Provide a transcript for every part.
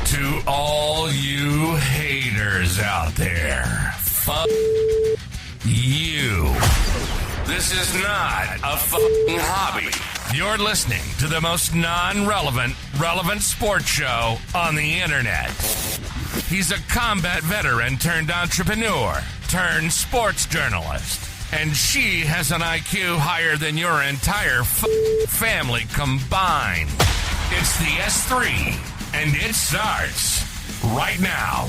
To all you haters out there, fuck you. This is not a fucking hobby. You're listening to the most non-relevant, relevant sports show on the internet. He's a combat veteran turned entrepreneur turned sports journalist. And she has an IQ higher than your entire family combined. It's the S3, and it starts right now.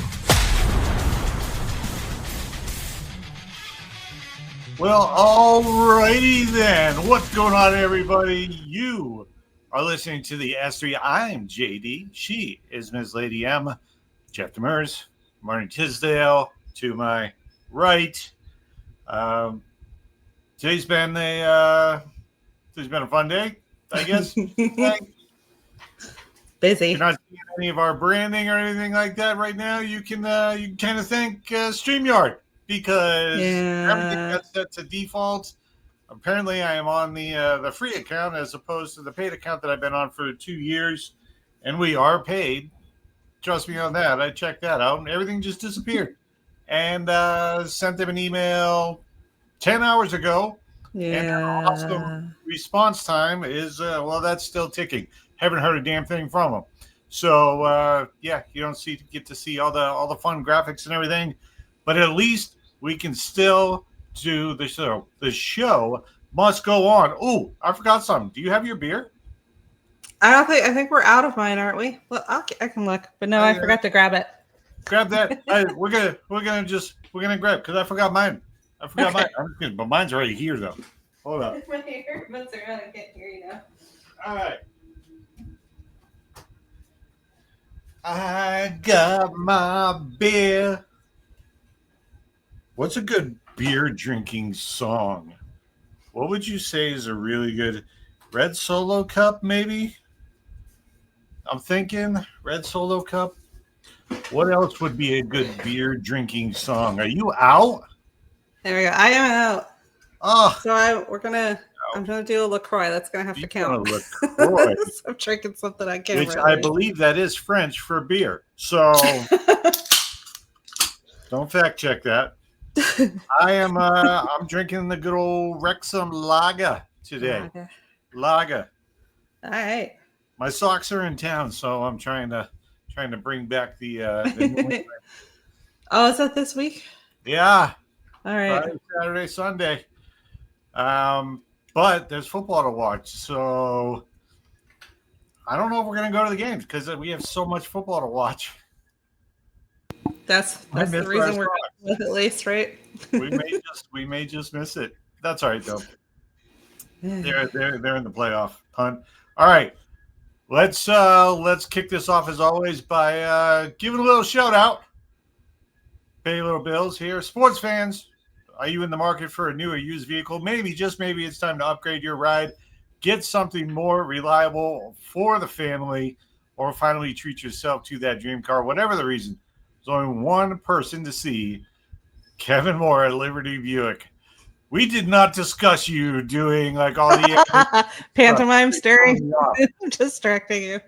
Well, alrighty then. What's going on, everybody? You are listening to the S3. I'm JD. She is Ms. Lady M. Jeff Demers, Marty Tisdale to my right. Today's been a fun day, I guess. Busy. You're not seeing any of our branding or anything like that right now. You can kind of thank StreamYard because everything got set to default. Apparently, I am on the free account as opposed to the paid account that I've been on for 2 years, and we are paid. Trust me on that. I checked that out, and everything just disappeared. And sent them an email 10 hours ago. Yeah. And also response time is, that's still ticking. Haven't heard a damn thing from them. So, you don't get to see all the fun graphics and everything. But at least we can still do the show. The show must go on. Oh, I forgot something. Do you have your beer? I think we're out of mine, aren't we? Well, I can look. But no, I forgot to grab it. Grab that. We're gonna grab because I forgot mine. Mine. But mine's right here though. Hold up. My earbuds are on. I can't hear you now. All right. I got my beer. What's a good beer drinking song? What would you say is a really good Red Solo Cup? Maybe. I'm thinking Red Solo Cup. What else would be a good beer drinking song? Are you out? There we go. I am out. Oh, so I'm gonna do a LaCroix. That's gonna have to count. LaCroix. I'm drinking something I can't. Which I believe that is French for beer. So don't fact check that. I'm drinking the good old Wrexham Lager today. Lager. All right. My socks are in town, so I'm trying to bring back the Oh, is that this week? Yeah. All right. Friday, Saturday, Sunday. But there's football to watch, so I don't know if we're going to go to the games because we have so much football to watch. That's the reason we're going with at least, right? we may just miss it. That's all right though. They're in the playoff hunt. All right. Let's kick this off as always by giving a little shout out. Pay little bills here. Sports fans, are you in the market for a new or used vehicle? Maybe, just maybe, it's time to upgrade your ride. Get something more reliable for the family, or finally treat yourself to that dream car. Whatever the reason, there's only one person to see, Kevin Moore at Liberty Buick. We did not discuss you doing like all the pantomime staring, distracting you.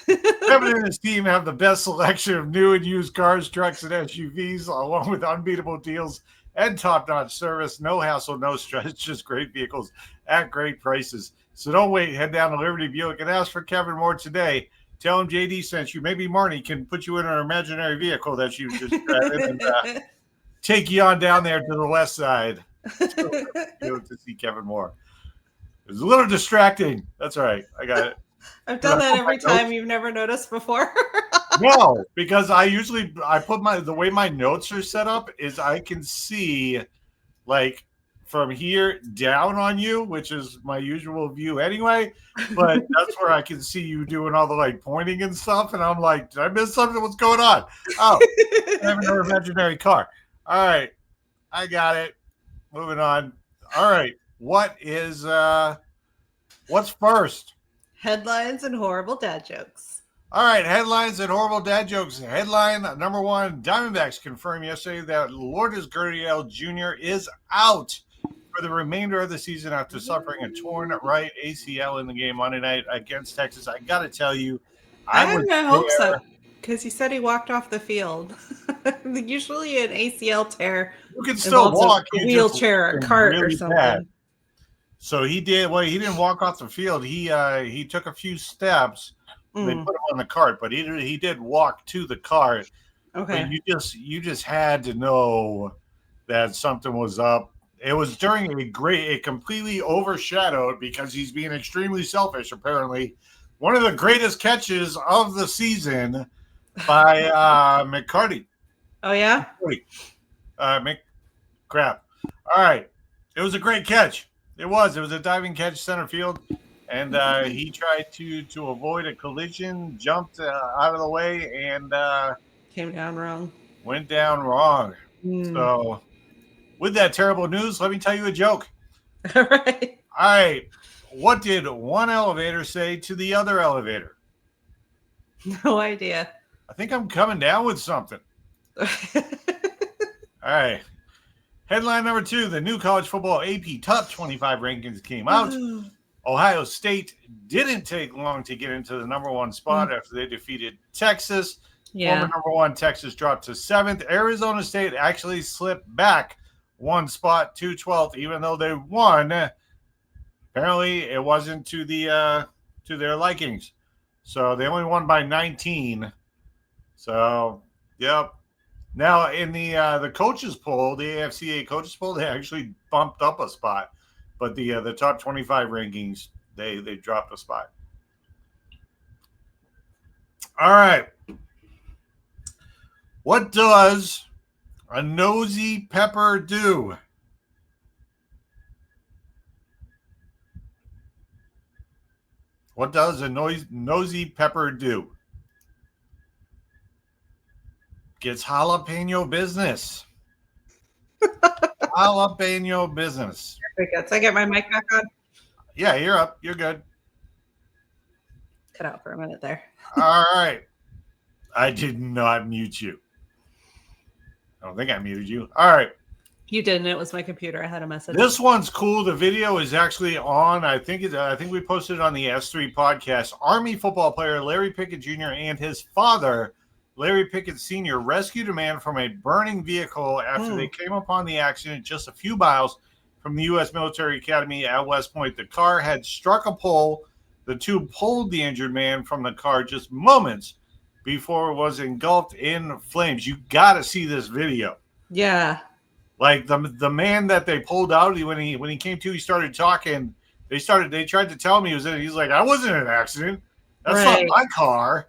Kevin and his team have the best selection of new and used cars, trucks, and SUVs, along with unbeatable deals and top-notch service. No hassle, no stress, just great vehicles at great prices. So don't wait. Head down to Liberty Buick and ask for Kevin Moore today. Tell him JD sent you. Maybe Marnie can put you in an imaginary vehicle that you just drive in and take you on down there to the west side. To see Kevin Moore. It was a little distracting. That's all right. I got it. I've done that every time. You've never noticed before. No, because I put the way my notes are set up is I can see like from here down on you, which is my usual view anyway. But that's where I can see you doing all the like pointing and stuff. And I'm like, did I miss something? What's going on? Oh, I have another imaginary car. All right. I got it. Moving on. All right. What's first? Headlines and horrible dad jokes. All right. Headlines and horrible dad jokes. Headline number one, Diamondbacks confirmed yesterday that Lourdes Gurriel Jr. is out for the remainder of the season after suffering a torn right ACL in the game Monday night against Texas. I got to tell you, I had my hopes up. Because he said he walked off the field. Usually an ACL tear. You can still walk. A wheelchair, a cart, or something. Bad. So he did. Well, he didn't walk off the field. He took a few steps. They put him on the cart, but he did walk to the cart. Okay. But you just had to know that something was up. It was during a completely overshadowed, because he's being extremely selfish, apparently, one of the greatest catches of the season by McCarty. Oh, yeah? Crap. All right. It was a great catch. It was a diving catch, center field. And he tried to avoid a collision, jumped out of the way, and came down wrong. Went down wrong. So with that terrible news, let me tell you a joke. All right. All right. What did one elevator say to the other elevator? No idea. I think I'm coming down with something. All right. Headline number 2, the new college football AP top 25 rankings came out. Ohio State didn't take long to get into the number 1 spot after they defeated Texas. Yeah. Former number 1 Texas dropped to 7th. Arizona State actually slipped back 1 spot to 12th, even though they won. Apparently, it wasn't to their likings. So they only won by 19. So, yep. Now, in the coaches poll, the AFCA coaches poll, they actually bumped up a spot. But the top 25 rankings, they dropped a spot. All right. What does a nosy pepper do? What does a nosy pepper do? Gets jalapeno business. Jalapeno business. Can I get my mic back on? Yeah, you're up. You're good. Cut out for a minute there. All right. I did not mute you. I don't think I muted you. All right. You didn't. It was my computer. I had a message. This one's cool. The video is actually on. I think we posted it on the S3 podcast. Army football player Larry Pickett Jr. and his father, Larry Pickett Sr., rescued a man from a burning vehicle after they came upon the accident just a few miles from the U.S. Military Academy at West Point. The car had struck a pole. The two pulled the injured man from the car just moments before it was engulfed in flames. You got to see this video. Yeah. Like the man that they pulled out, when he came to, he started talking. They tried to tell me he's like, I wasn't in an accident. That's not my car.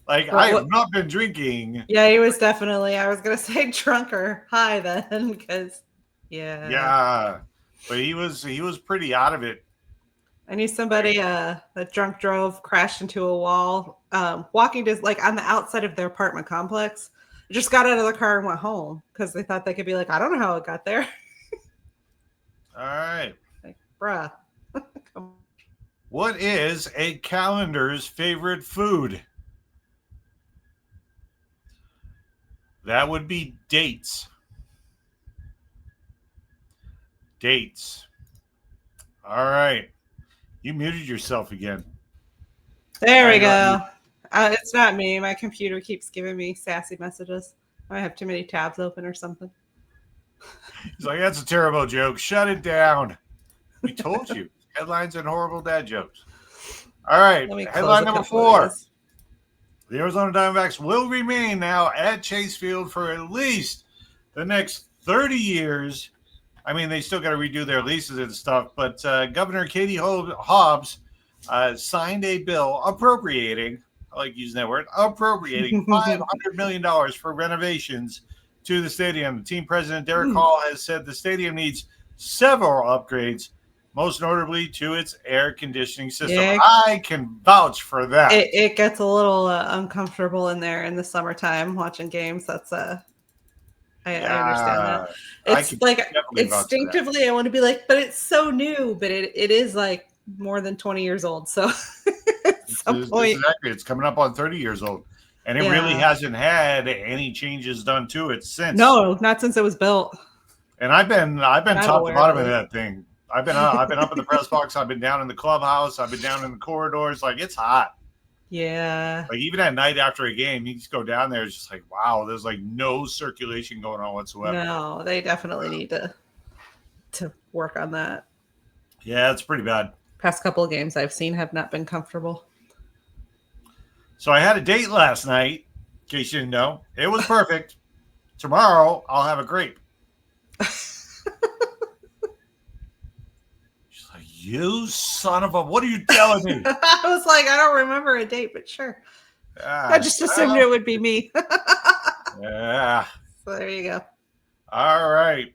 Like, I have not been drinking. Yeah, he was definitely, I was going to say drunk or high then, because, yeah. Yeah, but he was pretty out of it. I knew somebody that drunk drove, crashed into a wall, walking just like on the outside of their apartment complex. Just got out of the car and went home because they thought they could be like, I don't know how it got there. All right. Like, bruh. What is a calendar's favorite food? That would be dates. Dates. All right. You muted yourself again. There we go. It's not me. My computer keeps giving me sassy messages. I have too many tabs open or something. He's like, that's a terrible joke. Shut it down. We told you. Headlines and horrible dad jokes. All right. Headline number 4. The Arizona Diamondbacks will remain now at Chase Field for at least the next 30 years. I mean, they still got to redo their leases and stuff, but Governor Katie Hobbs signed a bill appropriating, I like using that word, appropriating $500 million for renovations to the stadium. Team president Derek Hall has said the stadium needs several upgrades, most notably to its air conditioning system. Yeah, I can vouch for that. It gets a little uncomfortable in there in the summertime watching games. That's I understand that. It's like instinctively I want to be like, but it's so new, but it is like more than 20 years old. So at some point, it's coming up on 30 years old. And it really hasn't had any changes done to it since. No, not since it was built. And I've been top to bottom of that thing. I've been up in the press box. I've been down in the clubhouse. I've been down in the corridors. Like, it's hot. Yeah. Like even at night after a game, you just go down there. It's just like, wow, there's like no circulation going on whatsoever. No, they definitely need to work on that. Yeah, it's pretty bad. Past couple of games I've seen have not been comfortable. So I had a date last night, in case you didn't know. It was perfect. Tomorrow, I'll have a grape. She's like, you son of a, what are you telling me? I was like, I don't remember a date, but sure. I just assumed it would be me. Yeah. So there you go. All right.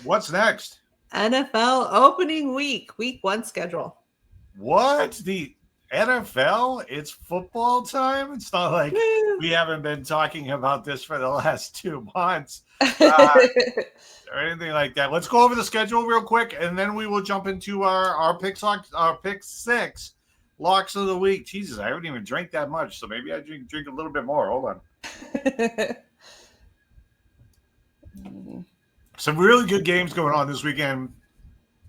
What's next? NFL opening week 1 schedule. What? The NFL? It's football time? It's not like we haven't been talking about this for the last 2 months or anything like that. Let's go over the schedule real quick, and then we will jump into our pick 6 locks of the week. Jesus, I haven't even drank that much, so maybe I drink a little bit more. Hold on. Some really good games going on this weekend,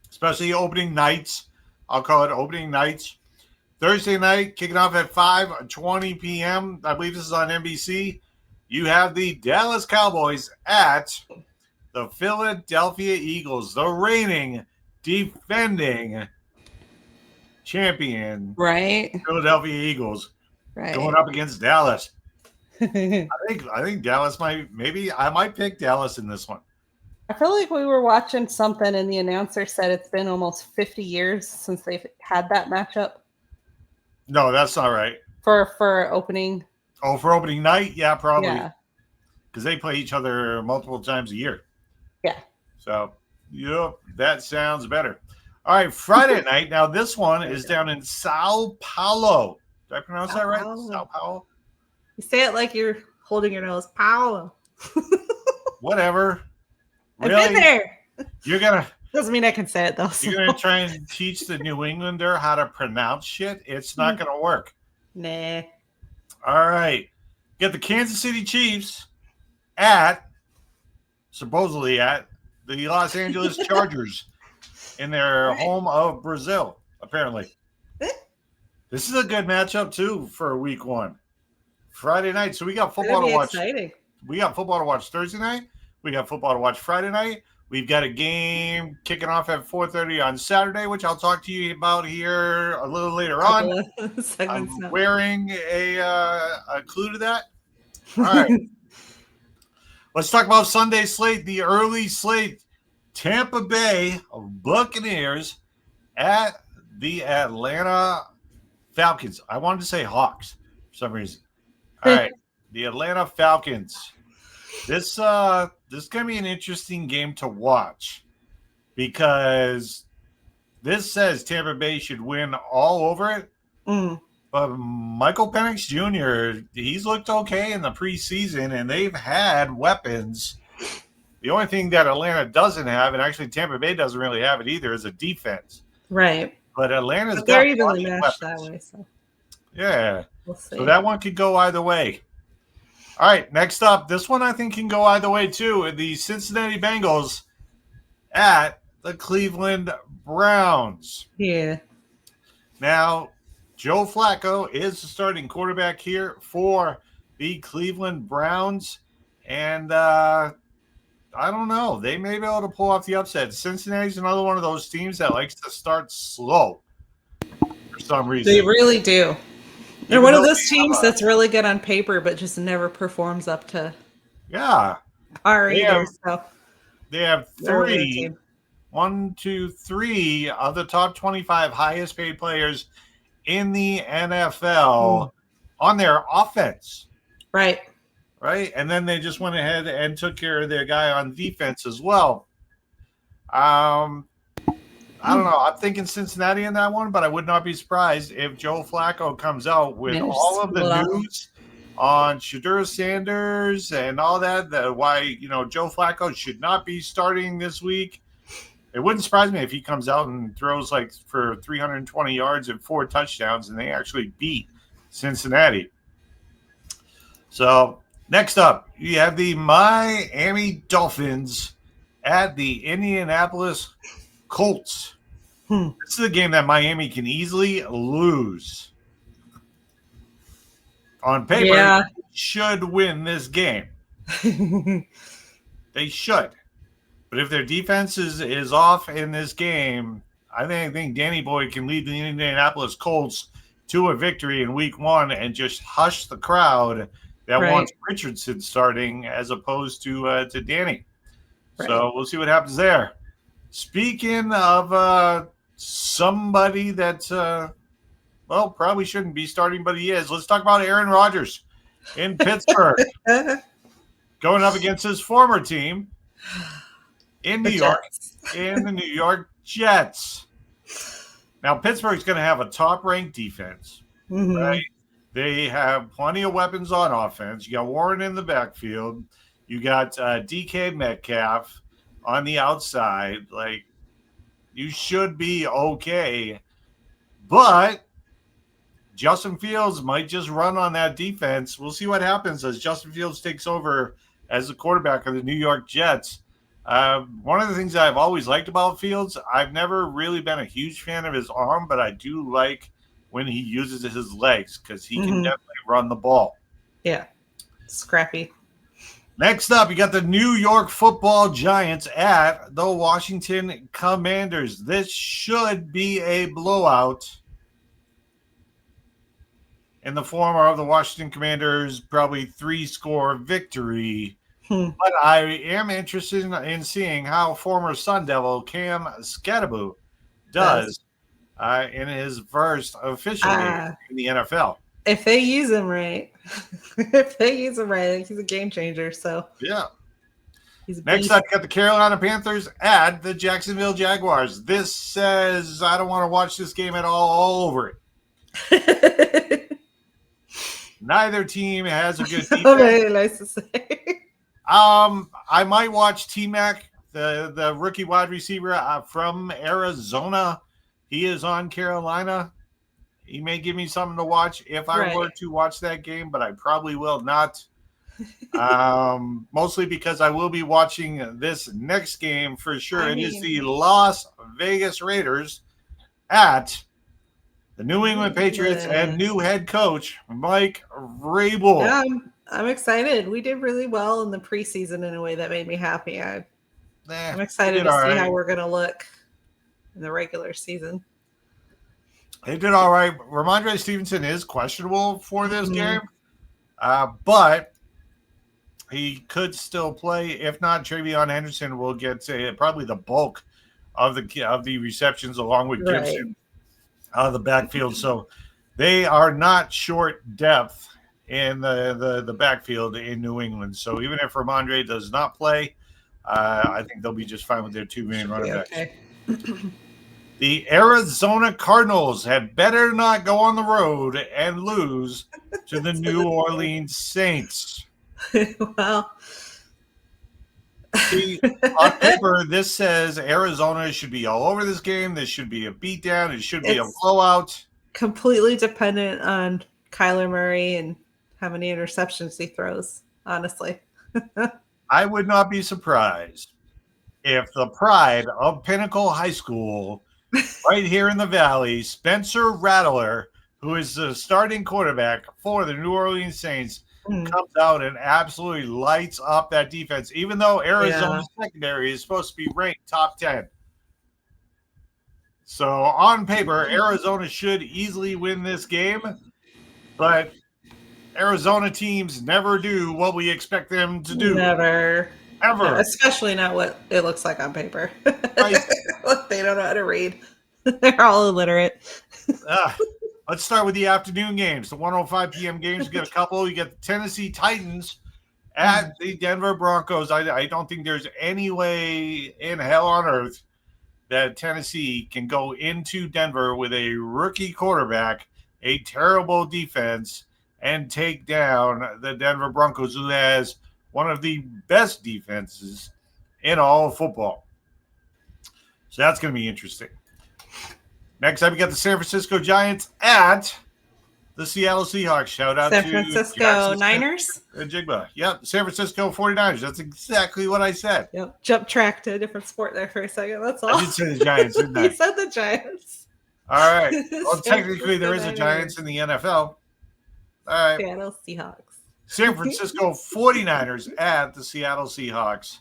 especially opening nights. I'll call it opening nights. Thursday night, kicking off at 5:20 p.m. I believe this is on NBC. You have the Dallas Cowboys at the Philadelphia Eagles, the reigning, defending champion. Right. Philadelphia Eagles. Right. Going up against Dallas. I think Dallas I might pick Dallas in this one. I feel like we were watching something and the announcer said it's been almost 50 years since they've had that matchup. No, that's not right. For opening. Oh, for opening night? Yeah, probably. Yeah. Because they play each other multiple times a year. Yeah. So, yep, that sounds better. All right, Friday night. Now, this one is down in Sao Paulo. Did I pronounce that right? Sao Paulo? You say it like you're holding your nose. Paulo. Whatever. I've been there. You're going to... Doesn't mean I can say it, though. So. You're going to try and teach the New Englander how to pronounce shit? It's not going to work. Nah. All right. Get the Kansas City Chiefs supposedly at the Los Angeles Chargers in their home of Brazil, apparently. This is a good matchup, too, for week 1. Friday night. So we got football to watch. Exciting. We got football to watch Thursday night. We got football to watch Friday night. We've got a game kicking off at 4:30 on Saturday, which I'll talk to you about here a little later on. I'm wearing a clue to that. All right. Let's talk about Sunday slate, the early slate. Tampa Bay Buccaneers at the Atlanta Falcons. I wanted to say Hawks for some reason. All right. The Atlanta Falcons. This going to be an interesting game to watch because this says Tampa Bay should win all over it. Mm. But Michael Penix Jr., he's looked okay in the preseason, and they've had weapons. The only thing that Atlanta doesn't have, and actually Tampa Bay doesn't really have it either, is a defense. Right. But Atlanta's they're evenly matched that way. So. Yeah. We'll see. So that one could go either way. All right, next up, this one I think can go either way too. The Cincinnati Bengals at the Cleveland Browns. Yeah. Now, Joe Flacco is the starting quarterback here for the Cleveland Browns. And I don't know. They may be able to pull off the upset. Cincinnati's another one of those teams that likes to start slow for some reason. They really do. They're one of those teams that's really good on paper, but just never performs up to our ears. They have three of the top 25 highest paid players in the NFL on their offense. Right. Right. And then they just went ahead and took care of their guy on defense as well. I don't know. I'm thinking Cincinnati in that one, but I would not be surprised if Joe Flacco comes out with all of the news on Shedeur Sanders and all that, why, Joe Flacco should not be starting this week. It wouldn't surprise me if he comes out and throws for 320 yards and 4 touchdowns and they actually beat Cincinnati. So next up, you have the Miami Dolphins at the Indianapolis Colts. This is a game that Miami can easily lose. On paper, should win this game. They should. But if their defense is off in this game, I think Danny Boy can lead the Indianapolis Colts to a victory in week 1 and just hush the crowd that wants Richardson starting as opposed to Danny. Right. So we'll see what happens there. Speaking of somebody that, probably shouldn't be starting, but he is. Let's talk about Aaron Rodgers in Pittsburgh going up against his former team in New York, in the New York Jets. Now, Pittsburgh's going to have a top-ranked defense, right? They have plenty of weapons on offense. You got Warren in the backfield. You got DK Metcalf on the outside. Like, you should be okay. But Justin Fields might just run on that defense. We'll see what happens as Justin Fields takes over as the quarterback of the New York Jets. One of the things that I've always liked about Fields, I've never really been a huge fan of his arm, but I do like when he uses his legs because he can definitely run the ball. Yeah, scrappy. Next up, you got the New York Football Giants at the Washington Commanders. This should be a blowout in the form of the Washington Commanders, probably 3-score victory. But I am interested in seeing how former Sun Devil Cam Skattebo does in his first official game in the NFL. If they use him right, he's a game changer. So yeah. Next up, you got the Carolina Panthers at the Jacksonville Jaguars. This says I don't want to watch this game at all over it. Neither team has a good defense. Very nice to say. I might watch T-Mac, the rookie wide receiver from Arizona. He is on Carolina. He may give me something to watch if I were to watch that game, but I probably will not. Mostly because I will be watching this next game for sure. It is the Las Vegas Raiders at the New England Patriots and new head coach Mike Vrabel. Yeah, I'm excited. We did really well in the preseason in a way that made me happy. I'm excited to see how we're going to look in the regular season. They did all right. Ramondre Stevenson is questionable for this game, but he could still play. If not, Travion Henderson will get probably the bulk of the receptions along with Gibson out of the backfield. So they are not short depth in the backfield in New England. So even if Ramondre does not play, I think they'll be just fine with their two main running backs. Okay. The Arizona Cardinals had better not go on the road and lose to the New Orleans Saints. Well, see, on paper, this says Arizona should be all over this game. This should be a beatdown. It should be a blowout. Completely dependent on Kyler Murray and how many interceptions he throws, honestly. I would not be surprised if the pride of Pinnacle High School right here in the Valley, Spencer Rattler, who is the starting quarterback for the New Orleans Saints, comes out and absolutely lights up that defense, even though Arizona's secondary is supposed to be ranked top 10. So on paper, Arizona should easily win this game, but Arizona teams never do what we expect them to do. Never. Ever. No, especially not what it looks like on paper. Right. They don't know how to read. They're all illiterate. Let's start with the afternoon games. The 1:05 p.m. games, you get a couple. You get the Tennessee Titans at the Denver Broncos. I don't think there's any way in hell on earth that Tennessee can go into Denver with a rookie quarterback, a terrible defense, and take down the Denver Broncos, who has one of the best defenses in all of football. So that's going to be interesting. Next up, we got the San Francisco Giants at the Seattle Seahawks. Shout out to San Francisco Niners. Jigba. Yep, San Francisco 49ers. That's exactly what I said. Yep. Jump track to a different sport there for a second. That's all. I did say the Giants, didn't I? You said the Giants. All right. Well, technically, there is a Giants in the NFL. All right. Seattle Seahawks. San Francisco 49ers at the Seattle Seahawks.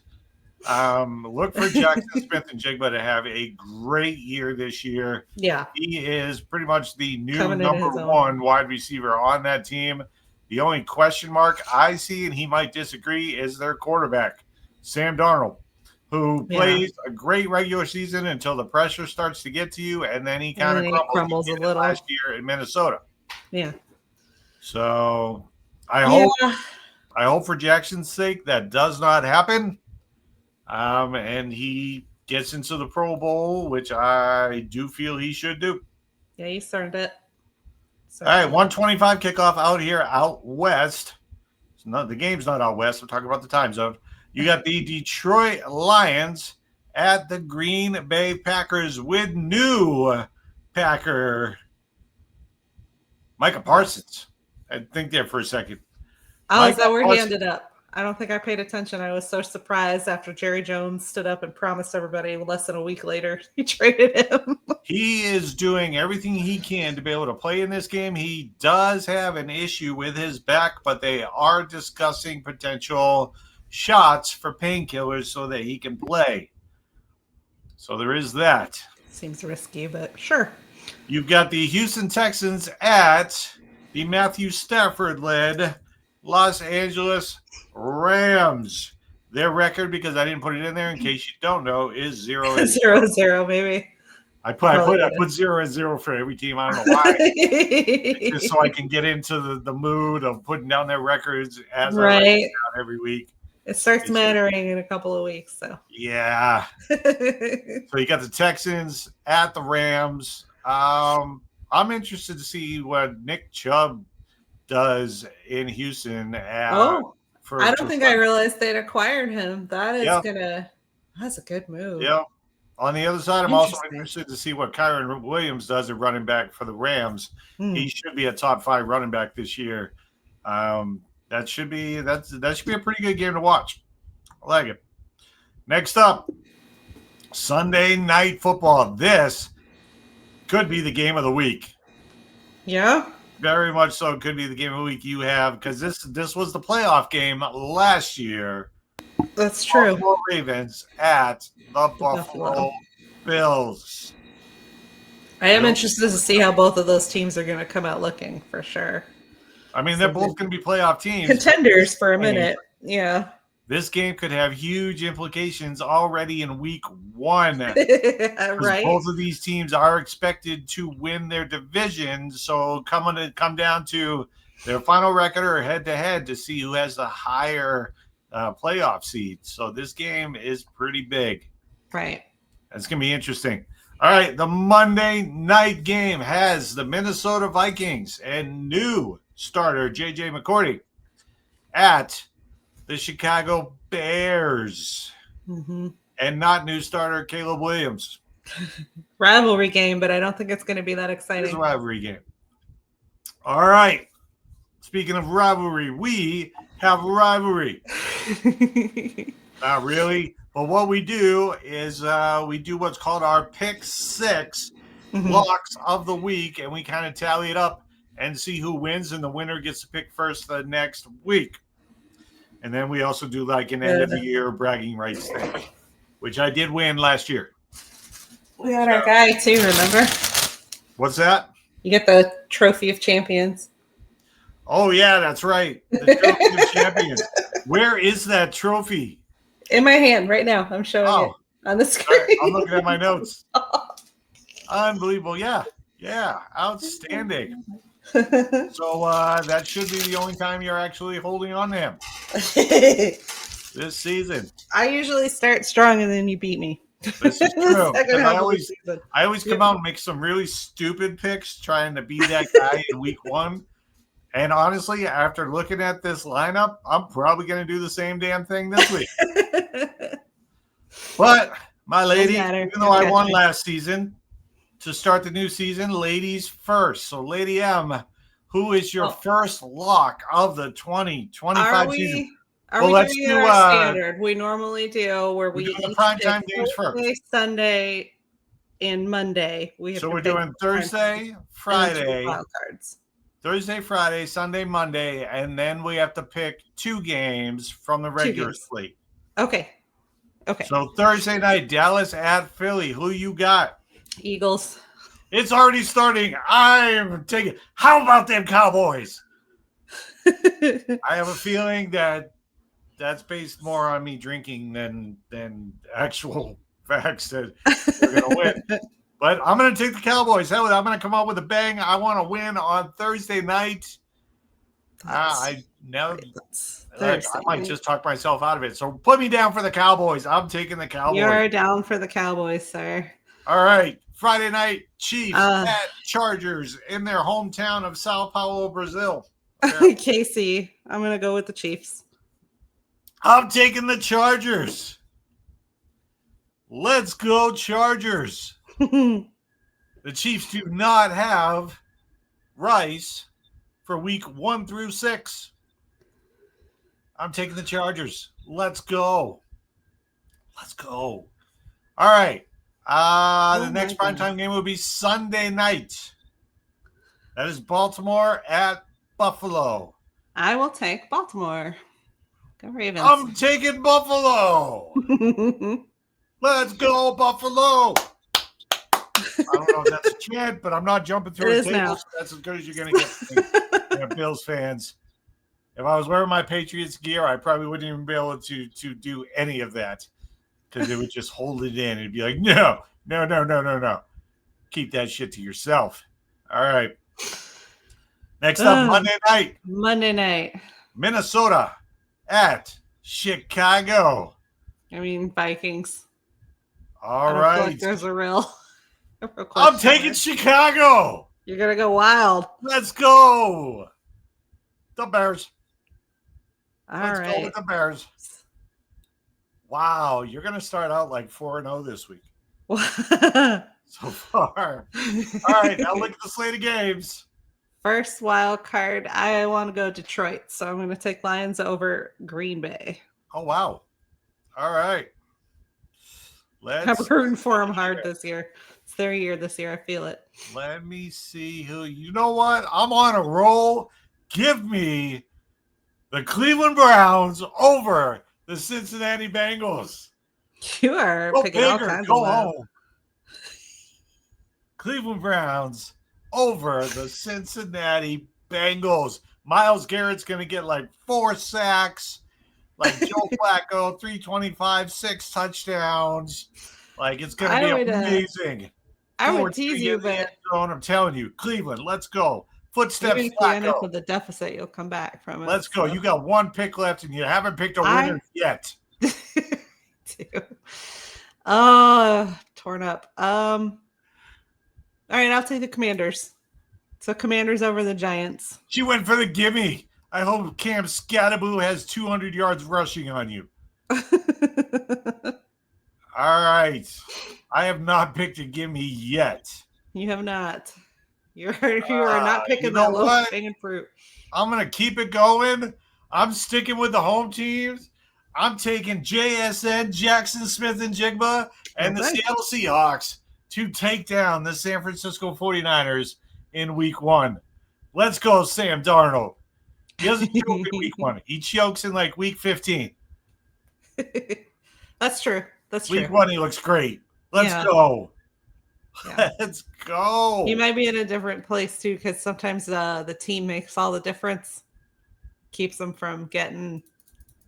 Look for Jackson Smith-Njigba to have a great year this year. Yeah. He is pretty much the new Coming number one wide receiver on that team. The only question mark I see, and he might disagree, is their quarterback, Sam Darnold, who plays a great regular season until the pressure starts to get to you, and then he kind of crumbles a little. Last year in Minnesota. Yeah. So I hope for Jackson's sake that does not happen. And he gets into the Pro Bowl, which I do feel he should do. Yeah, he started it. All right, 125 kickoff out west. The game's not out west. We're talking about the time zone. You got the Detroit Lions at the Green Bay Packers with new Packer Micah Parsons. I think there for a second. Oh, is that where he ended up? I don't think I paid attention. I was so surprised after Jerry Jones stood up and promised everybody less than a week later he traded him. He is doing everything he can to be able to play in this game. He does have an issue with his back, but they are discussing potential shots for painkillers so that he can play. So there is that. Seems risky, but sure. You've got the Houston Texans at the Matthew Stafford-led Los Angeles Rams. Their record, because I didn't put it in there in case you don't know, is 0-0. 0-0, maybe. I put 0-0 for every team. I don't know why. Just so I can get into the mood of putting down their records as I write it down every week. It starts mattering in a couple of weeks. So yeah. So you got the Texans at the Rams. I'm interested to see what Nick Chubb does in Houston. I don't think I realized they'd acquired him. That's a good move. Yeah. On the other side, I'm also interested to see what Kyron Williams does at running back for the Rams. He should be a top 5 running back this year. That should be a pretty good game to watch. I like it. Next up, Sunday Night Football. This could be the game of the week. Yeah. Very much so. It could be the game of the week you have, because this was the playoff game last year. That's true. Buffalo Ravens at the Buffalo Bills. I am interested to see how both of those teams are going to come out looking, for sure. I mean, they're both going to be playoff teams. Contenders for a minute. Yeah. This game could have huge implications already in week 1. Right. Both of these teams are expected to win their division. So come down to their final record or head-to-head to see who has the higher playoff seed. So this game is pretty big. Right. It's going to be interesting. All right, the Monday night game has the Minnesota Vikings and new starter J.J. McCourty at the Chicago Bears. Mm-hmm. And not new starter Caleb Williams. Rivalry game, but I don't think it's going to be that exciting. It's a rivalry game. All right. Speaking of rivalry, we have rivalry. Not really. But what we do is we do what's called our Pick 6 blocks of the week, and we kind of tally it up and see who wins, and the winner gets to pick first the next week. And then we also do like an end of the year bragging rights thing, which I did win last year. We got our guy too, remember? What's that? You get the Trophy of Champions. Oh, yeah, that's right. The Trophy of Champions. Where is that trophy? In my hand right now. I'm showing it on the screen. I'm looking at my notes. Unbelievable. Yeah. Outstanding. So that should be the only time you're actually holding on to him this season. I usually start strong and then you beat me. This is true. I always come out and make some really stupid picks trying to be that guy in week 1. And honestly, after looking at this lineup, I'm probably going to do the same damn thing this week. But my lady, even though I won last season, to start the new season, ladies first. So, Lady M, who is your first lock of the 2025 season? Are we doing our standard? We normally do, where we do the primetime games first. Sunday, and Monday. So we're doing Thursday, Friday. Wild cards. Thursday, Friday, Sunday, Monday, and then we have to pick 2 games from the regular slate. Okay. So Thursday night, Dallas at Philly. Who you got? Eagles. It's already starting. I'm taking. How about them Cowboys? I have a feeling that that's based more on me drinking than actual facts that we're going to win. But I'm going to take the Cowboys. Hell, I'm going to come out with a bang. I want to win on Thursday night. I might just talk myself out of it. So put me down for the Cowboys. I'm taking the Cowboys. You're down for the Cowboys, sir. All right. Friday night, Chiefs at Chargers in their hometown of Sao Paulo, Brazil. Casey, I'm going to go with the Chiefs. I'm taking the Chargers. Let's go, Chargers. The Chiefs do not have Rice for week 1 through 6. I'm taking the Chargers. Let's go. All right. The next primetime game will be Sunday night. That is Baltimore at Buffalo. I will take Baltimore. Go Ravens. I'm taking Buffalo. Let's go, Buffalo. I don't know if that's a chant, but I'm not jumping through a table, so that's as good as you're going to get. Bills fans. If I was wearing my Patriots gear, I probably wouldn't even be able to do any of that because it would just hold it in. It'd be like, no. Keep that shit to yourself. All right. Next up, Monday night. Minnesota at Chicago. I mean, Vikings. All right. Like there's a real I'm taking Chicago. You're going to go wild. Let's go. The Bears. Let's go with the Bears. Wow. You're going to start out like 4-0 this week. So far. All right. Now look at the slate of games. First wild card. I want to go Detroit. So I'm going to take Lions over Green Bay. Oh, wow. All right. I'm rooting for them hard this year. It's their year this year. I feel it. Let me see who. You know what? I'm on a roll. Give me the Cleveland Browns over the Cincinnati Bengals. You are picking all kinds of home. Cleveland Browns over the Cincinnati Bengals. Myles Garrett's going to get like 4 sacks. Like Joe Flacco, 325, 6 touchdowns. Like it's going to be amazing. I would tease you, but I'm telling you, Cleveland, let's go. Footsteps. Maybe if you end up with a deficit, you'll come back from it. Let's go. You got 1 pick left, and you haven't picked a winner yet. Torn up. All right, I'll take the Commanders. So Commanders over the Giants. She went for the gimme. I hope Cam Scattaboo has 200 yards rushing on you. All right. I have not picked a gimme yet. You have not. You are not picking that low-hanging fruit. I'm going to keep it going. I'm sticking with the home teams. I'm taking JSN, Jackson Smith and Jigba, and the Seattle Seahawks to take down the San Francisco 49ers in week 1. Let's go, Sam Darnold. He doesn't choke in week 1. He chokes in like week 15. That's true. Week 1, he looks great. Let's go. Yeah. Let's go. He might be in a different place too, because sometimes the team makes all the difference. Keeps them from getting.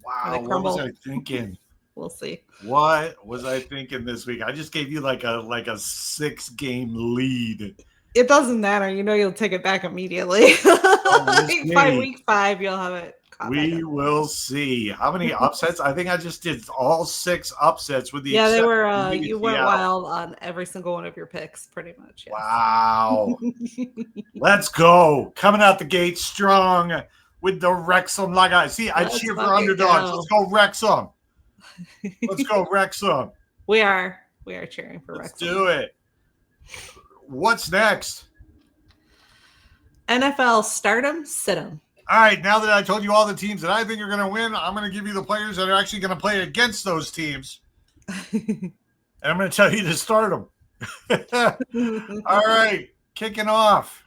Wow, what was I thinking? We'll see. What was I thinking this week? I just gave you like a 6-game lead. It doesn't matter. You know you'll take it back immediately. By week 5, you'll have it. We will see. How many upsets? I think I just did all 6 upsets with the they were. You went wild on every single one of your picks, pretty much. Yes. Wow. Let's go. Coming out the gate strong with the Wrexham. Like I cheer for underdogs. Let's go Wrexham. Let's go Wrexham. We are cheering for Wrexham. Let's do it. What's next? NFL stardom, sit-em. All right, now that I told you all the teams that I think are going to win, I'm going to give you the players that are actually going to play against those teams. And I'm going to tell you to start them. All right, kicking off.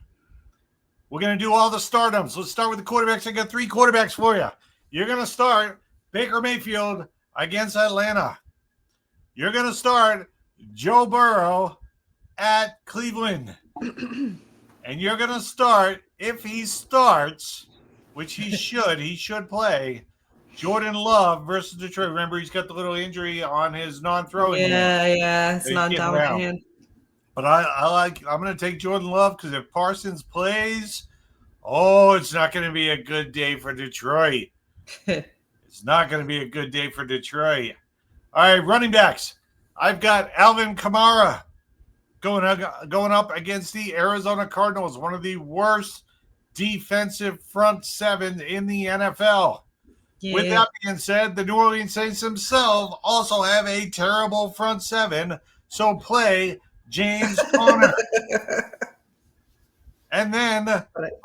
We're going to do all the stardoms. Let's start with the quarterbacks. I got 3 quarterbacks for you. You're going to start Baker Mayfield against Atlanta. You're going to start Joe Burrow at Cleveland. And you're going to start, if he starts, which he should play, Jordan Love versus Detroit. Remember, he's got the little injury on his non-throwing hand. Yeah, it's non-dominant hand. But I'm going to take Jordan Love because if Parsons plays, it's not going to be a good day for Detroit. It's not going to be a good day for Detroit. All right, running backs. I've got Alvin Kamara going up against the Arizona Cardinals, one of the worst defensive front 7 in the NFL. Yeah. With that being said, the New Orleans Saints themselves also have a terrible front 7, so play James Conner. And then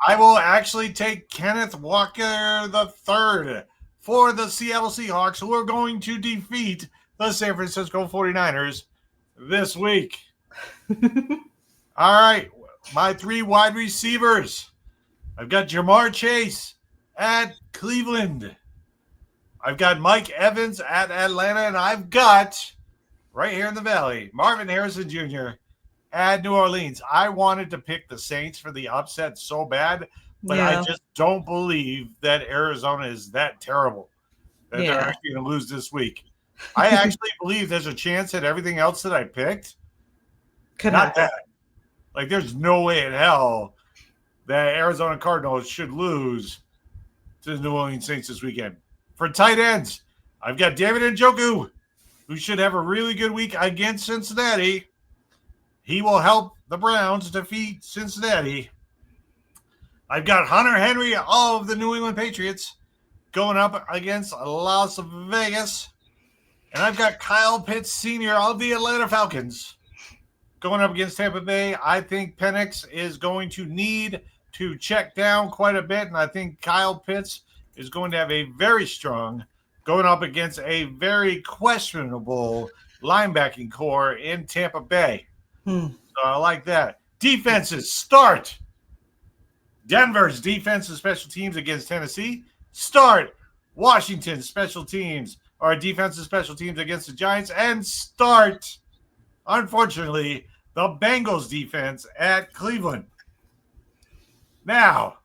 I will actually take Kenneth Walker III for the Seattle Seahawks, who are going to defeat the San Francisco 49ers this week. All right, my 3 wide receivers. I've got Jamar Chase at Cleveland. I've got Mike Evans at Atlanta, and I've got, right here in the Valley, Marvin Harrison Jr. at New Orleans. I wanted to pick the Saints for the upset so bad, but I just don't believe that Arizona is that terrible that they're actually going to lose this week. I actually believe there's a chance that everything else that I picked could happen. Like, there's no way in hell that Arizona Cardinals should lose to the New Orleans Saints this weekend. For tight ends, I've got David Njoku, who should have a really good week against Cincinnati. He will help the Browns defeat Cincinnati. I've got Hunter Henry of the New England Patriots going up against Las Vegas. And I've got Kyle Pitts Sr. of the Atlanta Falcons going up against Tampa Bay. I think Penix is going to need to check down quite a bit, and I think Kyle Pitts is going to have a very strong going up against a very questionable linebacking core in Tampa Bay. So I like that. Defenses start. Denver's defense and special teams against Tennessee. Start Washington special teams or defensive special teams against the Giants. And start, unfortunately, the Bengals defense at Cleveland. Now,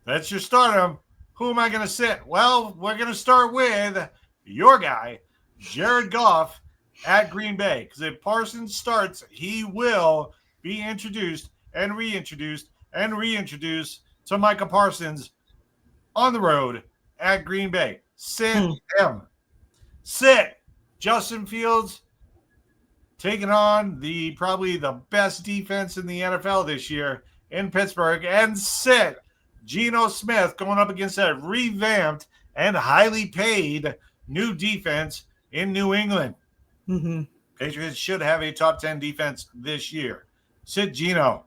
that's your stardom. Who am I going to sit? Well, we're going to start with your guy, Jared Goff, at Green Bay. Because if Parsons starts, he will be introduced and reintroduced to Micah Parsons on the road at Green Bay. Sit him. Sit Justin Fields, taking on probably the best defense in the NFL this year in Pittsburgh, and sit Geno Smith going up against that revamped and highly paid new defense in New England. Patriots should have a top 10 defense this year. Sit Geno.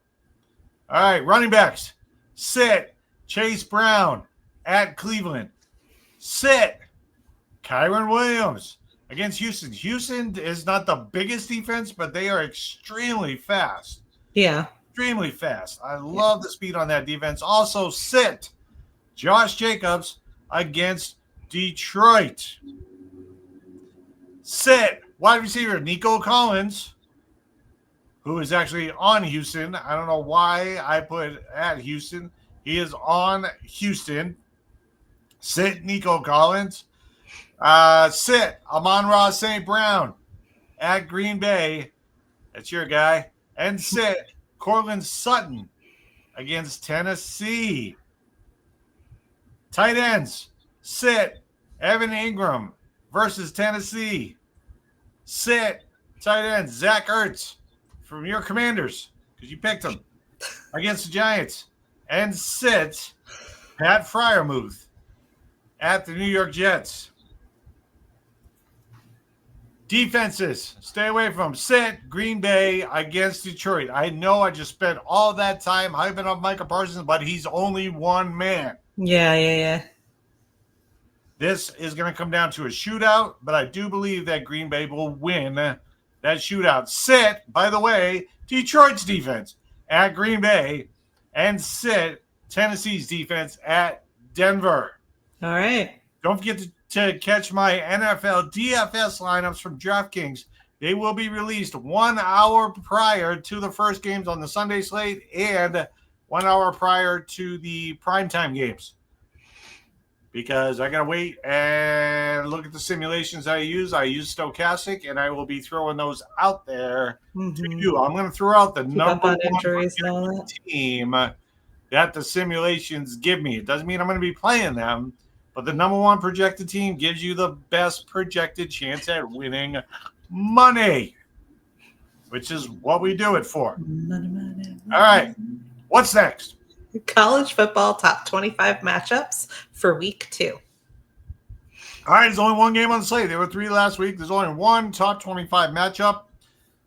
All right, running backs. Sit Chase Brown at Cleveland. Sit Kyron Williams against Houston. Houston is not the biggest defense, but they are extremely fast. Yeah. Extremely fast. I love the speed on that defense. Also, sit Josh Jacobs against Detroit. Sit wide receiver Nico Collins, who is actually on Houston. I don't know why I put at Houston. He is on Houston. Sit Nico Collins. Sit Amon-Ra St. Brown at Green Bay. That's your guy. And sit Cortland Sutton against Tennessee. Tight ends. Sit Evan Ingram versus Tennessee. Sit tight end Zach Ertz from your Commanders, because you picked him, against the Giants. And sit Pat Freiermuth at the New York Jets. Defenses, stay away from. Sit Green Bay against Detroit. I know I just spent all that time hyping up Micah Parsons, but he's only one man. Yeah. This is going to come down to a shootout, but I do believe that Green Bay will win that shootout. Sit, by the way, Detroit's defense at Green Bay. and sit Tennessee's defense at Denver. All right. Don't forget to catch my NFL DFS lineups from DraftKings. They will be released 1 hour prior to the first games on the Sunday slate and 1 hour prior to the primetime games. Because I got to wait and look at the simulations I use. I use Stochastic, and I will be throwing those out there to you. I'm going to throw out the number one team that the simulations give me. It doesn't mean I'm going to be playing them, but the number one projected team gives you the best projected chance at winning money, which is what we do it for. Money. All right. What's next? College football top 25 matchups for week 2. All right, there's only one game on the slate. There were 3 last week. There's only one top 25 matchup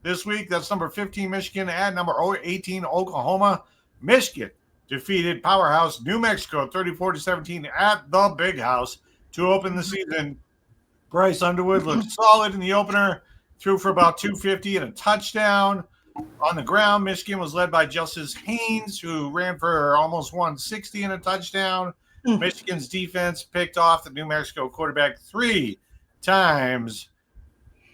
this week. That's number 15, Michigan, at number 18, Oklahoma. Michigan defeated powerhouse New Mexico 34-17 at the Big House to open the season. Bryce Underwood looked solid in the opener, threw for about 250 and a touchdown. On the ground, Michigan was led by Justice Haynes, who ran for almost 160 and a touchdown. Michigan's defense picked off the New Mexico quarterback 3 times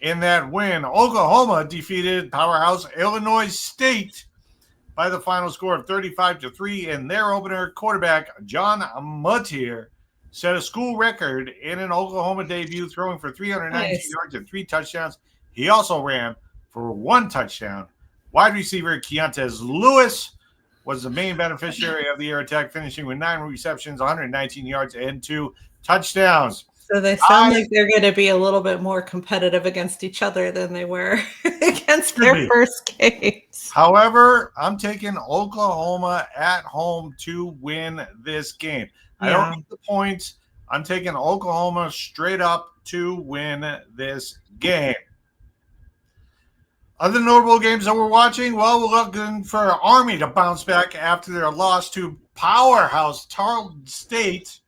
in that win. Oklahoma defeated powerhouse Illinois State by the final score of 35-3 in their opener. Quarterback John Mutier set a school record in an Oklahoma debut, throwing for 319 yards and 3 touchdowns. He also ran for 1 touchdown. Wide receiver Keontae Lewis was the main beneficiary of the air attack, finishing with 9 receptions, 119 yards, and 2 touchdowns. So they sound like they're going to be a little bit more competitive against each other than they were against their first games. However, I'm taking Oklahoma at home to win this game. I don't need the points. I'm taking Oklahoma straight up to win this game. Other notable games that we're watching, well, we're looking for Army to bounce back after their loss to powerhouse Tarleton State.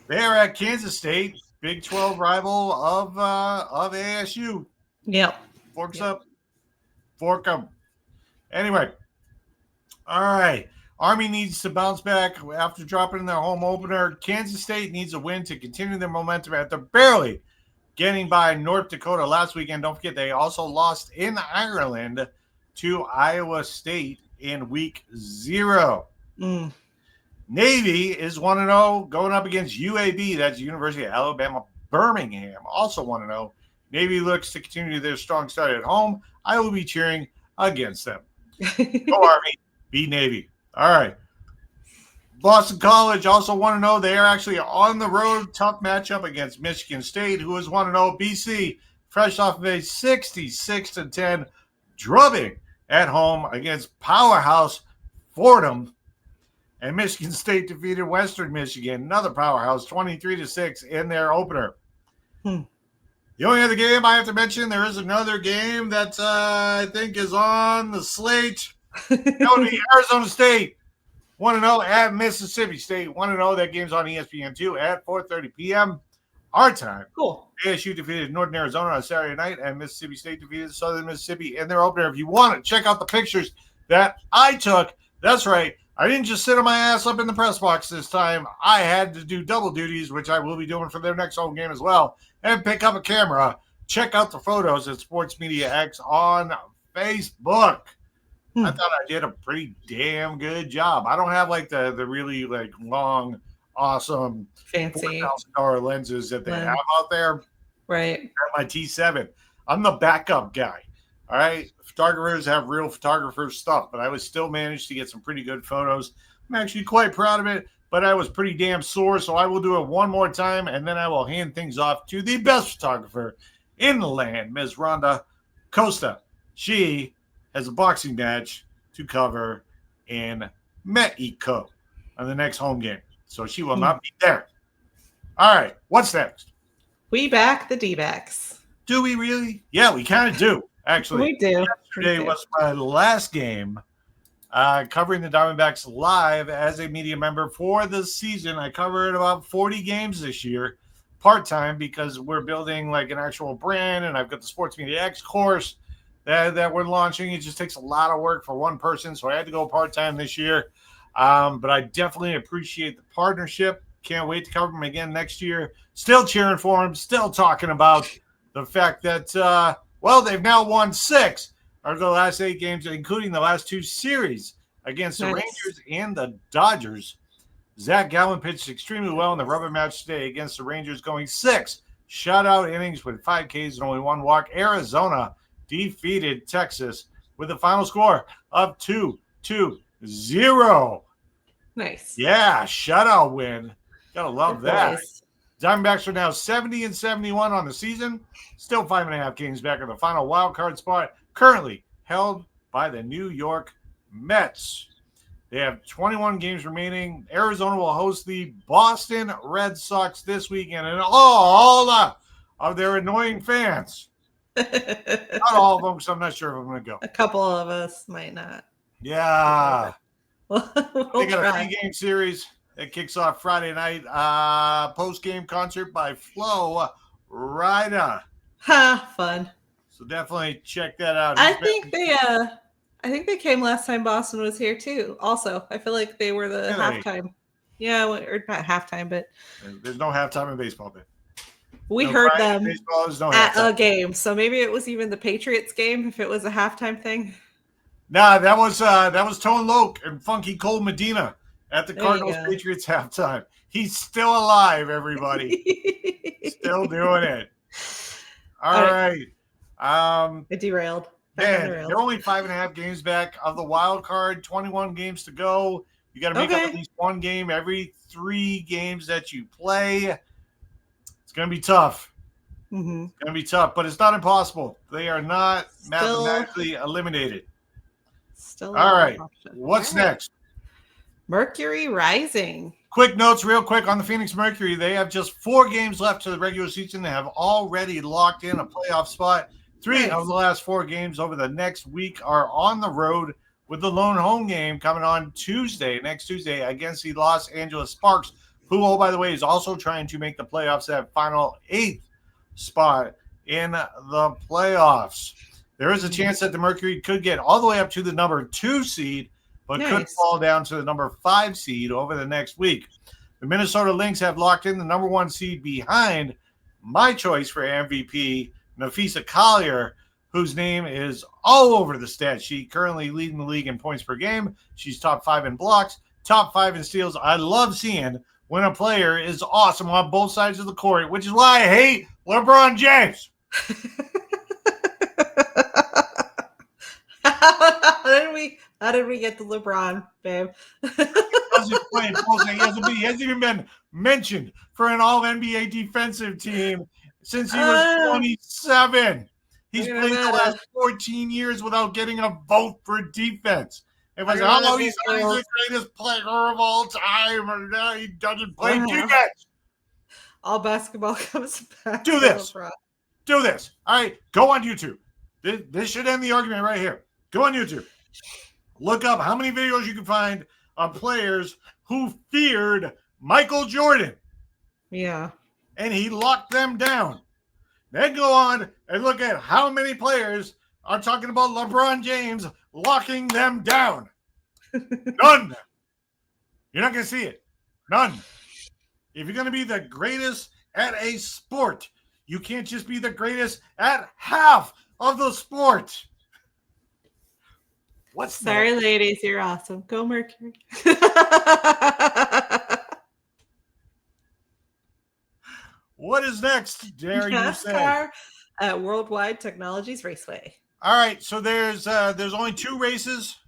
They're at Kansas State, Big 12 rival of ASU. Yep. Forks up. Fork 'em. Anyway. All right. Army needs to bounce back after dropping in their home opener. Kansas State needs a win to continue their momentum after barely getting by North Dakota last weekend. Don't forget, they also lost in Ireland to Iowa State in week 0. Navy is 1-0 going up against UAB. That's University of Alabama, Birmingham. Also 1-0. Navy looks to continue their strong start at home. I will be cheering against them. Go Army, beat Navy. All right. Boston College also 1-0. They are actually on the road. Tough matchup against Michigan State, who is 1-0. BC, fresh off of a 66-10 drubbing at home against powerhouse Fordham. And Michigan State defeated Western Michigan, another powerhouse, 23-6 in their opener. The only other game I have to mention, there is another game that I think is on the slate. That would be Arizona State. 1-0 at Mississippi State. 1-0. That game's on ESPN2 at 4:30 p.m. our time. Cool. ASU defeated Northern Arizona on Saturday night, and Mississippi State defeated Southern Mississippi in their opener. If you want to check out the pictures that I took, that's right. I didn't just sit on my ass up in the press box this time. I had to do double duties, which I will be doing for their next home game as well, and pick up a camera. Check out the photos at Sports Media X on Facebook. I thought I did a pretty damn good job. I don't have like the really like long, awesome, fancy $4,000 lenses that they have out there. Right. I have my T7. I'm the backup guy. All right. Photographers have real photographer stuff, but I was still managed to get some pretty good photos. I'm actually quite proud of it, but I was pretty damn sore. So I will do it one more time, and then I will hand things off to the best photographer in the land, Ms. Rhonda Costa. She has a boxing match to cover in Mexico on the next home game. So she will not be there. All right. What's next? We back the D-backs. Do we really? Yeah, we kind of do, actually. We do. Yesterday was my last game covering the Diamondbacks live as a media member for the season. I covered about 40 games this year, part-time, because we're building like an actual brand, and I've got the Sports Media X course that we're launching. It just takes a lot of work for one person, so I had to go part-time this year. But I definitely appreciate the partnership. Can't wait to cover them again next year. Still cheering for them. Still talking about the fact that, they've now won 6 of the last 8 games, including the last 2 series against the Rangers and the Dodgers. Zach Gallen pitched extremely well in the rubber match today against the Rangers, going 6 shutout innings with 5 Ks and only 1 walk. Arizona defeated Texas with a final score of 2-0. Nice. Yeah, shutout win. Gotta love that. Diamondbacks are now 70-71 on the season. Still 5.5 games back of the final wild card spot, currently held by the New York Mets. They have 21 games remaining. Arizona will host the Boston Red Sox this weekend, and all of their annoying fans. Not all of them, because I'm not sure if I'm going to go. A couple of us might not. Yeah. We'll they got try. a 3-game series that kicks off Friday night. Post-game concert by Flo Rida. Ha, fun. So definitely check that out. I think they came last time Boston was here too. Also, I feel like they were the halftime. Yeah, or not halftime, but there's no halftime in baseball. But we heard them at a game, so maybe it was even the Patriots game if it was a halftime thing. Nah, that was Tone Loc and Funky Cole Medina at the Cardinals Patriots halftime. He's still alive, everybody. Still doing it. All right. It derailed. They're only 5.5 games back of the wild card. 21 games to go. You got to make up at least 1 game every 3 games that you play. It's going to be tough. Mm-hmm. It's going to be tough, but it's not impossible. They are not mathematically eliminated. Still all right. What's next? Mercury Rising. Quick notes real quick on the Phoenix Mercury. They have just 4 games left to the regular season. They have already locked in a playoff spot. 3 of the last 4 games over the next week are on the road, with the lone home game coming on next Tuesday, against the Los Angeles Sparks, who, oh, by the way, is also trying to make the playoffs, that final 8th spot in the playoffs. There is a chance that the Mercury could get all the way up to the number 2 seed, but could fall down to the number 5 seed over the next week. The Minnesota Lynx have locked in the number 1 seed behind my choice for MVP, Nafisa Collier, whose name is all over the stat sheet, currently leading the league in points per game. She's top 5 in blocks, top 5 in steals. I love seeing when a player is awesome on both sides of the court, which is why I hate LeBron James. How did we get to LeBron, babe? He hasn't even been mentioned for an all-NBA defensive team since he was 27. He's played the last 14 years without getting a vote for defense. Everyone's like, he's the greatest player of all time, and he doesn't play defense. All basketball comes back. Do this. All right, go on YouTube. This should end the argument right here. Go on YouTube. Look up how many videos you can find of players who feared Michael Jordan. Yeah. And he locked them down. Then go on and look at how many players are talking about LeBron James locking them down. None. You're not going to see it. None. If you're going to be the greatest at a sport, you can't just be the greatest at half of the sport. Sorry, ladies, you're awesome. Go Mercury. What is next, dare you say? NASCAR at Worldwide Technologies Raceway. All right, so there's only 2 races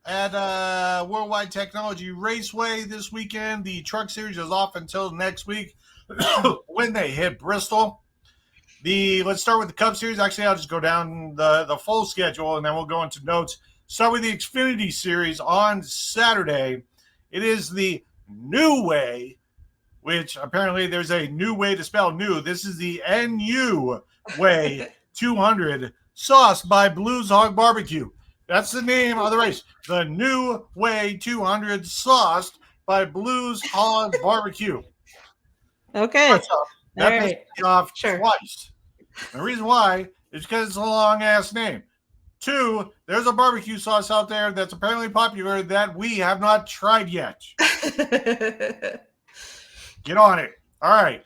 at Worldwide Technology Raceway this weekend. The Truck Series is off until next week when they hit Bristol. Let's start with the Cup Series. Actually, I'll just go down the full schedule, and then we'll go into notes. Start with the Xfinity Series on Saturday. It is the New Way, which apparently there's a new way to spell new. This is the NU Way 200, sauced by Blues Hog Barbecue. That's the name of the race. The New Way 200, sauced by Blues Hog Barbecue. Okay. That pissed me off twice. The reason why is because it's a long-ass name. 2, there's a barbecue sauce out there that's apparently popular that we have not tried yet. Get on it. All right,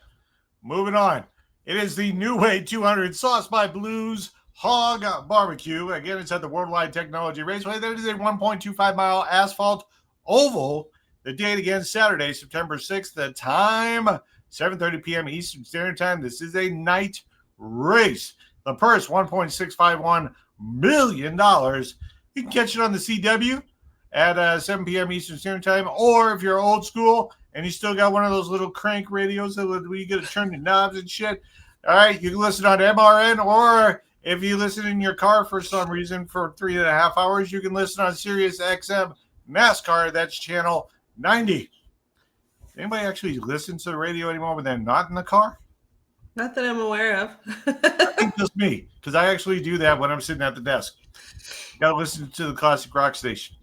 moving on. It is the New Way 200 Sauce by Blues Hog Barbecue. Again, it's at the Worldwide Technology Raceway. That is a 1.25-mile asphalt oval. The date again, Saturday, September 6th. The time, 7:30 p.m. Eastern Standard Time. This is a night race. The purse, $1.651 million. You can catch it on the CW at 7 p.m. Eastern Standard Time. Or if you're old school and you still got one of those little crank radios that where you get to turn the knobs and shit, all right, you can listen on MRN, or if you listen in your car for some reason for 3.5 hours, you can listen on Sirius XM NASCAR. That's channel 90. Anybody actually listen to the radio anymore when they're not in the car? Not that I'm aware of. I think just me, because I actually do that when I'm sitting at the desk. Got to listen to the classic rock station.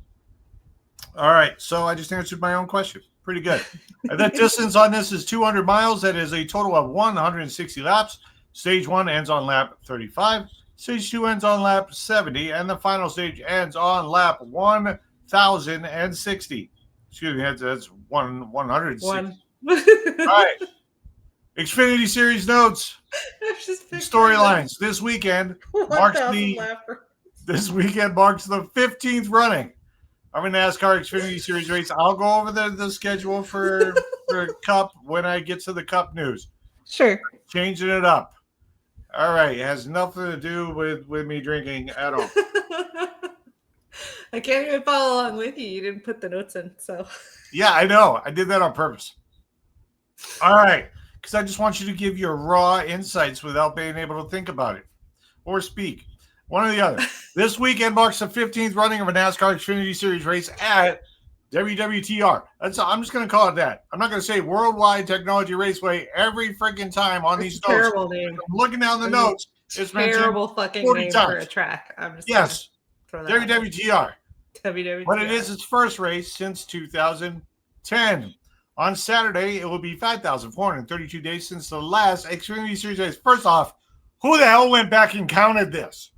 All right, so I just answered my own question. Pretty good. The distance on this is 200 miles. That is a total of 160 laps. Stage 1 ends on lap 35. Stage 2 ends on lap 70. And the final stage ends on lap 1,060. Excuse me, that's 160. All right. Xfinity Series notes. Storylines. This weekend marks the 15th running of a NASCAR Xfinity Series race. I'll go over the schedule for Cup when I get to the Cup news. Sure. Changing it up. All right. It has nothing to do with me drinking at all. I can't even follow along with you. You didn't put the notes in, so. Yeah, I know. I did that on purpose. All right. Because I just want you to give your raw insights without being able to think about it or speak. One or the other. This weekend marks the 15th running of a NASCAR Xfinity Series race at WWTR. I'm just going to call it that. I'm not going to say Worldwide Technology Raceway every freaking time on these notes. Terrible name. I'm looking down the notes. It's terrible fucking 40 name times. For a track. I'm just WWTR. WWTR. But it is its first race since 2010. On Saturday, it will be 5,432 days since the last Xfinity Series race. First off, who the hell went back and counted this?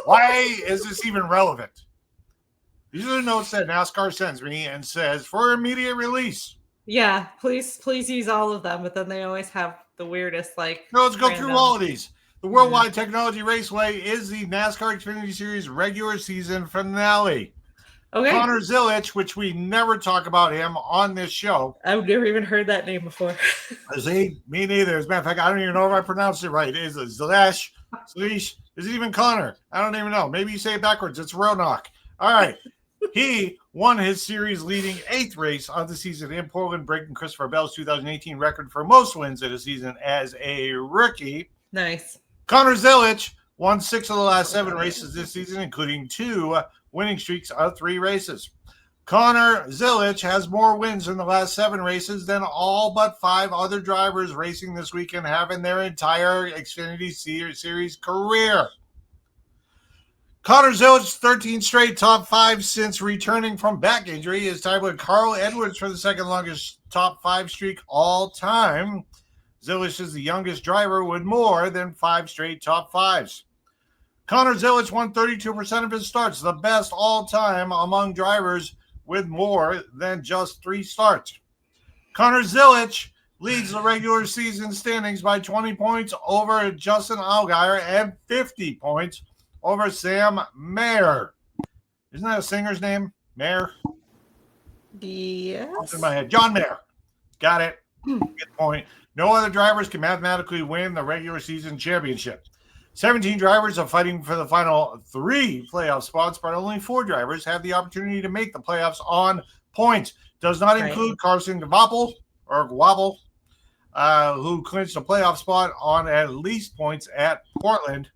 Why is this even relevant? These are the notes that NASCAR sends me and says for immediate release. Yeah, please use all of them, but then they always have the weirdest, like. No, let's go through all of these. The Worldwide Technology Raceway is the NASCAR Xfinity Series regular season finale. Okay. Connor Zilic, which we never talk about him on this show. I've never even heard that name before. See, me neither. As a matter of fact, I don't even know if I pronounced it right. Is it Zilish? Is it even Connor? I don't even know. Maybe you say it backwards. It's Roanoke. All right. He won his series-leading 8th race of the season in Portland, breaking Christopher Bell's 2018 record for most wins in a season as a rookie. Nice. Connor Zilic won 6 of the last 7 races this season, including 2 winning streaks of 3 races. Connor Zilic has more wins in the last 7 races than all but 5 other drivers racing this weekend have in their entire Xfinity Series career. Connor Zilic's 13 straight top 5 since returning from back injury is tied with Carl Edwards for the second longest top 5 streak all time. Zilic is the youngest driver with more than 5 straight top 5s. Connor Zilic won 32% of his starts, the best all-time among drivers with more than just 3 starts. Connor Zilic leads the regular season standings by 20 points over Justin Allgaier and 50 points over Sam Mayer. Isn't that a singer's name? Mayer? Yes. What's in my head? John Mayer. Got it. Good point. No other drivers can mathematically win the regular season championship. 17 drivers are fighting for the final 3 playoff spots, but only 4 drivers have the opportunity to make the playoffs on points. Does not include Carson Gwabel, who clinched a playoff spot on at least points at Portland.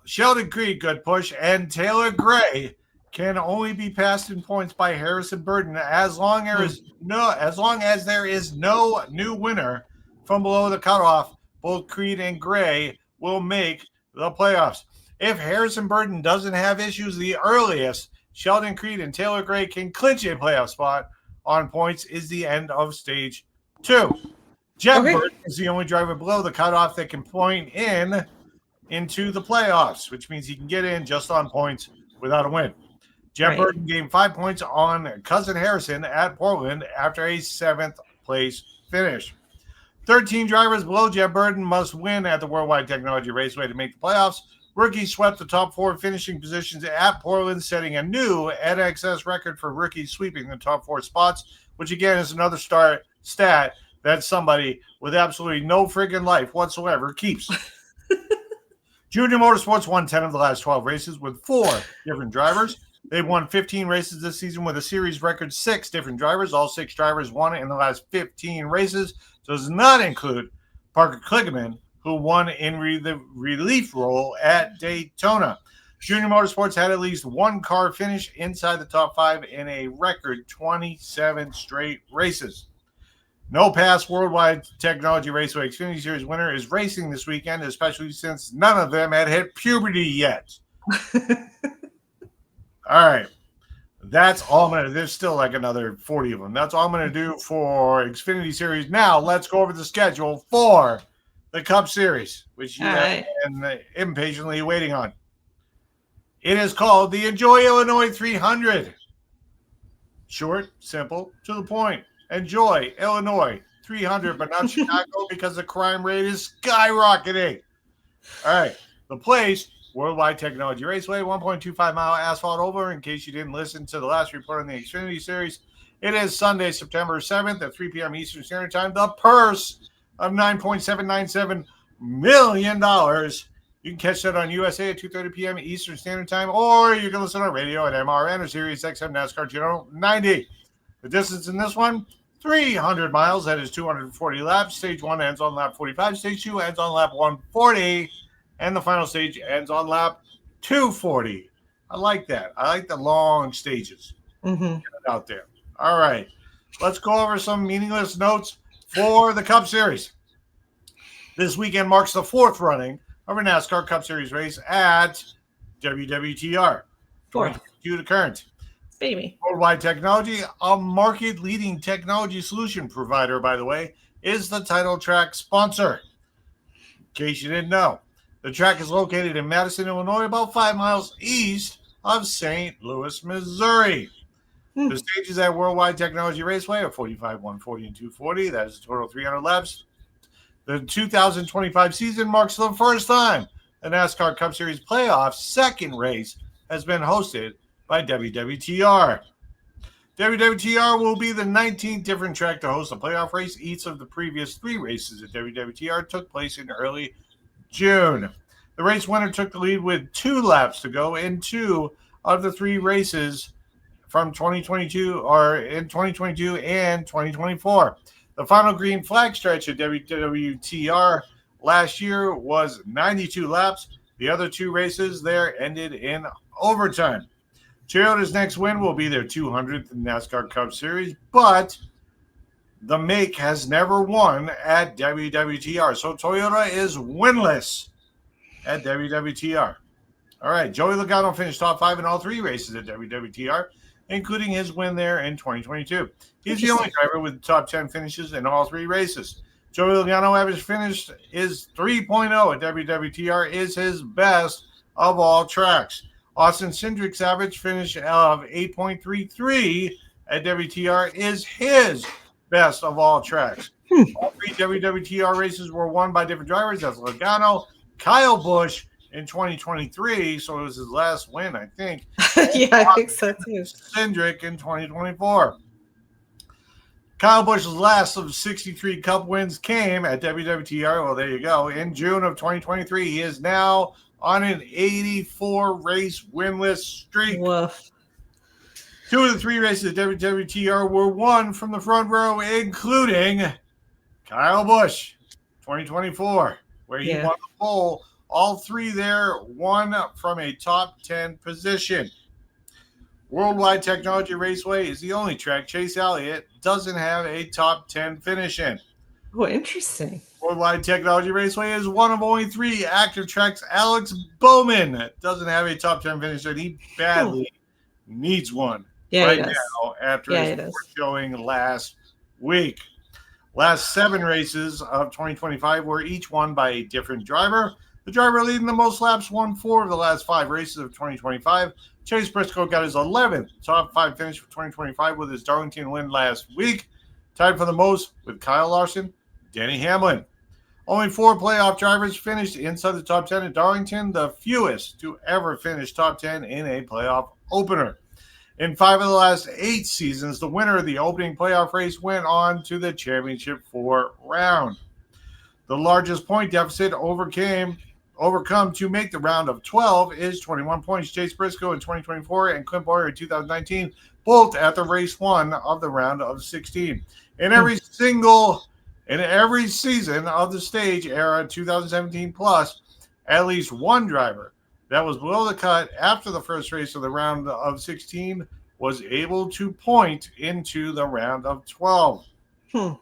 Sheldon Creed, good push, and Taylor Gray can only be passed in points by Harrison Burton as long as there is no new winner from below the cutoff. Both Creed and Gray will make the playoffs. If Harrison Burton doesn't have issues the earliest, Sheldon Creed and Taylor Gray can clinch a playoff spot on points is the end of stage 2. Jeff Burton is the only driver below the cutoff that can point in into the playoffs, which means he can get in just on points without a win. Jeff Burton gained 5 points on Cousin Harrison at Portland after a 7th place finish. 13 drivers below Jeff Burton must win at the Worldwide Technology Raceway to make the playoffs. Rookies swept the top 4 finishing positions at Portland, setting a new NXS record for rookies sweeping the top 4 spots, which again is another stat that somebody with absolutely no friggin' life whatsoever keeps. Junior Motorsports won 10 of the last 12 races with 4 different drivers. They've won 15 races this season with a series record 6 different drivers. All 6 drivers won in the last 15 races. So does not include Parker Kligerman, who won in the relief role at Daytona. Junior Motorsports had at least 1 car finish inside the top 5 in a record 27 straight races. No past Worldwide Technology Raceway Xfinity Series winner is racing this weekend, especially since none of them had hit puberty yet. All right. That's all I'm going to do. There's still like another 40 of them. That's all I'm going to do for Xfinity Series. Now, let's go over the schedule for the Cup Series, which you have been impatiently waiting on. It is called the Enjoy Illinois 300. Short, simple, to the point. Enjoy Illinois 300, but not Chicago because the crime rate is skyrocketing. All right. The place, Worldwide Technology Raceway, 1.25-mile asphalt oval. In case you didn't listen to the last report on the Xfinity Series, it is Sunday, September 7th at 3 p.m. Eastern Standard Time. The purse of $9.797 million. You can catch that on USA at 2:30 p.m. Eastern Standard Time, or you can listen on radio at MRN or Sirius XM NASCAR Channel 90. The distance in this one, 300 miles. That is 240 laps. Stage 1 ends on lap 45. Stage 2 ends on lap 140. And the final stage ends on lap 240. I like that. I like the long stages. Get it out there. All right. Let's go over some meaningless notes for the Cup Series. This weekend marks the 4th running of a NASCAR Cup Series race at WWTR. 2022 to current. Baby. Worldwide Technology, a market-leading technology solution provider, by the way, is the title track sponsor. In case you didn't know, the track is located in Madison, Illinois, about 5 miles east of St. Louis, Missouri. The stages at Worldwide Technology Raceway are 45, 140, and 240. That is a total of 300 laps. The 2025 season marks the first time the NASCAR Cup Series Playoffs second race has been hosted by WWTR. WWTR will be the 19th different track to host a playoff race. Each of the previous 3 races at WWTR took place in early June. The race winner took the lead with 2 laps to go in 2 of the 3 races from 2022 or in 2022 and 2024. The final green flag stretch at WWTR last year was 92 laps. The other 2 races there ended in overtime. Toyota's next win will be their 200th NASCAR Cup Series, but the make has never won at WWTR. So Toyota is winless at WWTR. All right, Joey Logano finished top 5 in all 3 races at WWTR, including his win there in 2022. He's the only driver with top 10 finishes in all 3 races. Joey Logano average finish is 3.0 at WWTR, is his best of all tracks. Austin Cindric's average finish of 8.33 at WTR is his best of all tracks. All 3 WWTR races were won by different drivers. That's Logano, Kyle Busch in 2023, so it was his last win, I think. Yeah, I think so too. Cindric in 2024. Kyle Busch's last of 63 Cup wins came at WWTR. Well, there you go. In June of 2023, he is now on an 84-race winless streak. Woof. 2 of the 3 races at WWTR were won from the front row, including Kyle Busch, 2024, where he won the pole. All 3 there won from a top 10 position. Worldwide Technology Raceway is the only track Chase Elliott doesn't have a top 10 finish in. Oh, interesting. Worldwide Technology Raceway is one of only 3 active tracks Alex Bowman doesn't have a top 10 finish, and he badly needs one now after his showing last week. Last 7 races of 2025 were each won by a different driver. The driver leading the most laps won 4 of the last 5 races of 2025. Chase Briscoe got his 11th top 5 finish for 2025 with his Darlington win last week. Tied for the most with Kyle Larson, Denny Hamlin. Only 4 playoff drivers finished inside the top 10 at Darlington, the fewest to ever finish top 10 in a playoff opener. In 5 of the last 8 seasons, the winner of the opening playoff race went on to the championship 4 round. The largest point deficit overcome to make the round of 12 is 21 points. Chase Briscoe in 2024 and Clint Boyer in 2019, both at the race 1 of the round of 16. In every season of the stage era 2017 plus, at least one driver that was below the cut after the first race of the round of 16 was able to point into the round of 12. The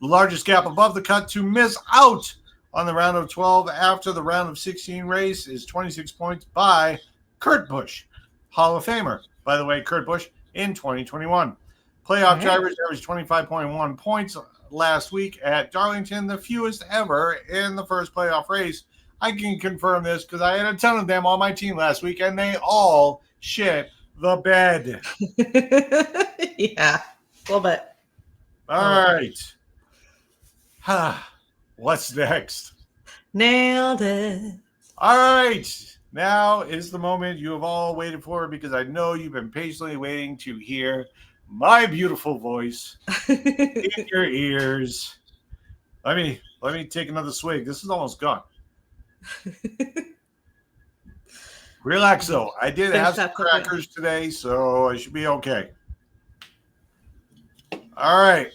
largest gap above the cut to miss out on the round of 12 after the round of 16 race is 26 points by Kurt Busch, Hall of Famer, by the way, Kurt Busch, in 2021. Playoff drivers averaged 25.1 points last week at Darlington, the fewest ever in the first playoff race. I can confirm this because I had a ton of them on my team last week, and they all shit the bed. Yeah, a little bit. All right. What's next? Nailed it. All right. Now is the moment you have all waited for because I know you've been patiently waiting to hear my beautiful voice in your ears. Let me take another swig. This is almost gone. Relax, though. I did have some crackers today, so I should be okay. All right.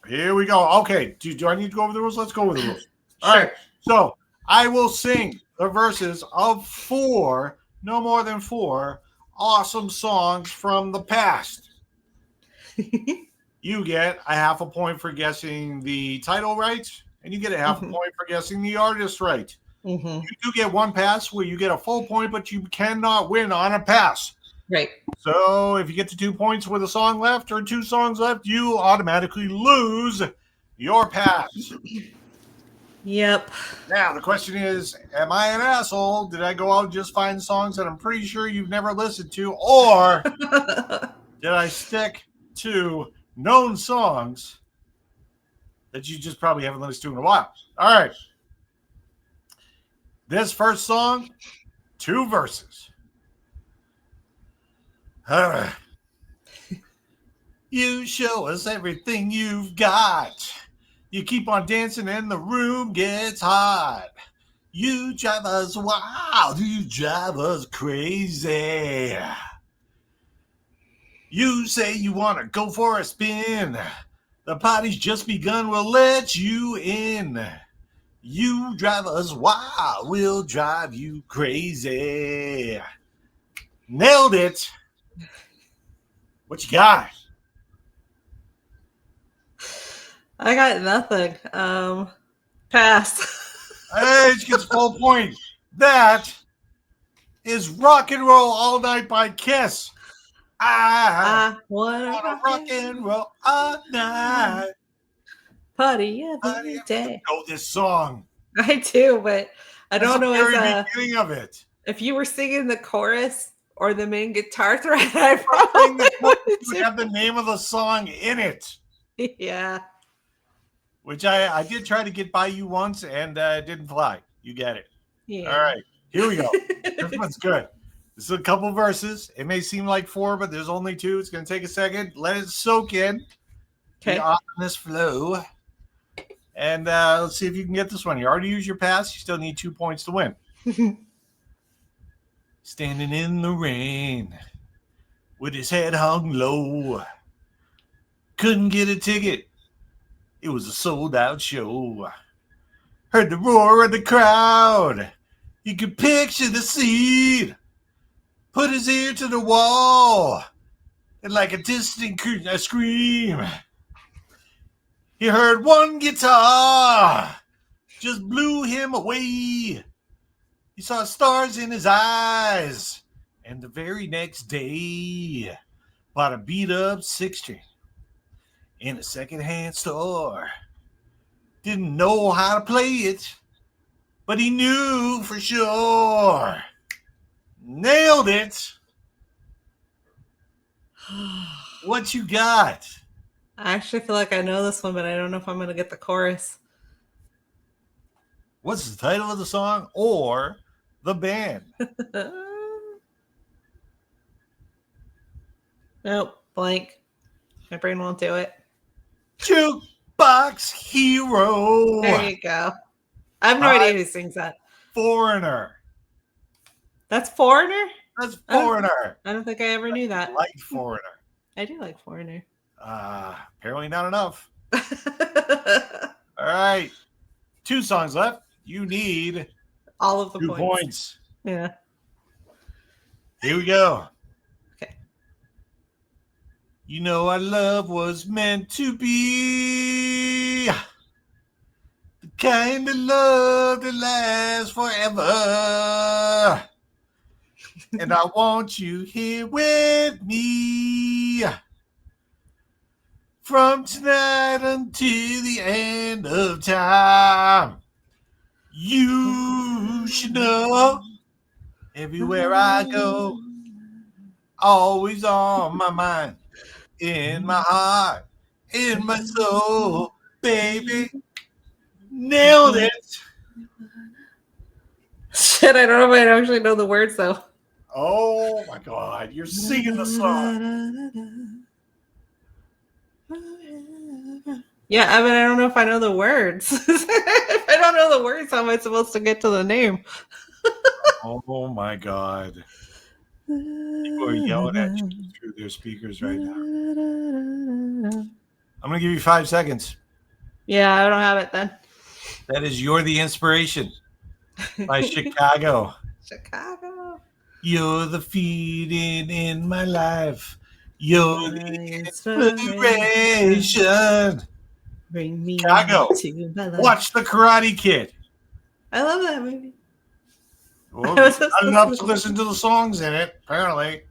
Here we go. Okay. Do I need to go over the rules? Let's go over the rules. All right. So I will sing the verses of 4, no more than 4, awesome songs from the past. You get a half a point for guessing the title right, and you get a half a point for guessing the artist right. You do get one pass where you get a full point, but you cannot win on a pass. Right. So if you get to 2 points with a song left or 2 songs left, you automatically lose your pass. Yep. Now, the question is, am I an asshole? Did I go out and just find songs that I'm pretty sure you've never listened to? Or did I stick to known songs that you just probably haven't listened to in a while? All right. This first song, 2 verses. All right. You show us everything you've got. You keep on dancing and the room gets hot. You drive us wild. You drive us crazy. You say you want to go for a spin. The party's just begun. We'll let you in. You drive us wild. We'll drive you crazy. Nailed it. What you got? I got nothing. Pass. Hey, she gets full point. That is Rock and Roll All Night by Kiss. I want to rock and roll all night. Party every day. I know this song. I do, but I don't know the beginning of it. If you were singing the chorus or the main guitar thread, I probably would have the name of the song in it. Yeah. Which I did try to get by you once and it didn't fly. You get it. Yeah. All right. Here we go. This one's good. This is a couple verses. It may seem like 4, but there's only 2. It's going to take a second. Let it soak in. Okay. On this flow. And let's see if you can get this one. You already used your pass. You still need 2 points to win. Standing in the rain with his head hung low. Couldn't get a ticket. It was a sold-out show. Heard the roar of the crowd. You could picture the scene. Put his ear to the wall. And like a distant scream. He heard one guitar. Just blew him away. He saw stars in his eyes. And the very next day, bought a beat-up 6-string in a secondhand store. Didn't know how to play it. but he knew for sure. Nailed it. What you got? I actually feel like I know this one, but I don't know if I'm going to get the chorus. What's the title of the song or the band? Nope, blank. My brain won't do it. Jukebox Hero. There you go. I have no idea who sings that. Foreigner. That's Foreigner? That's Foreigner. I don't think I ever knew that. I like Foreigner. I do like Foreigner. Apparently not enough. All right. 2 songs left. You need all of the 2 points. Yeah. Here we go. Okay. You know our love was meant to be the kind of love that lasts forever. And I want you here with me from tonight until the end of time. You should know everywhere I go, always on my mind, in my heart, in my soul, baby. Nailed it. Shit, I don't know if I actually know the words though. Oh my God, you're singing the song. Yeah, I mean, I don't know if I know the words. If I don't know the words, how am I supposed to get to the name? Oh my God. People are yelling at you through their speakers right now. I'm going to give you 5 seconds. Yeah, I don't have it then. That is You're the Inspiration by Chicago. Chicago. You're the feeding in my life. You're the inspiration. Bring me Chicago. to my life. Watch The Karate Kid. I love that movie. Well, not enough to listen to the songs in it, apparently.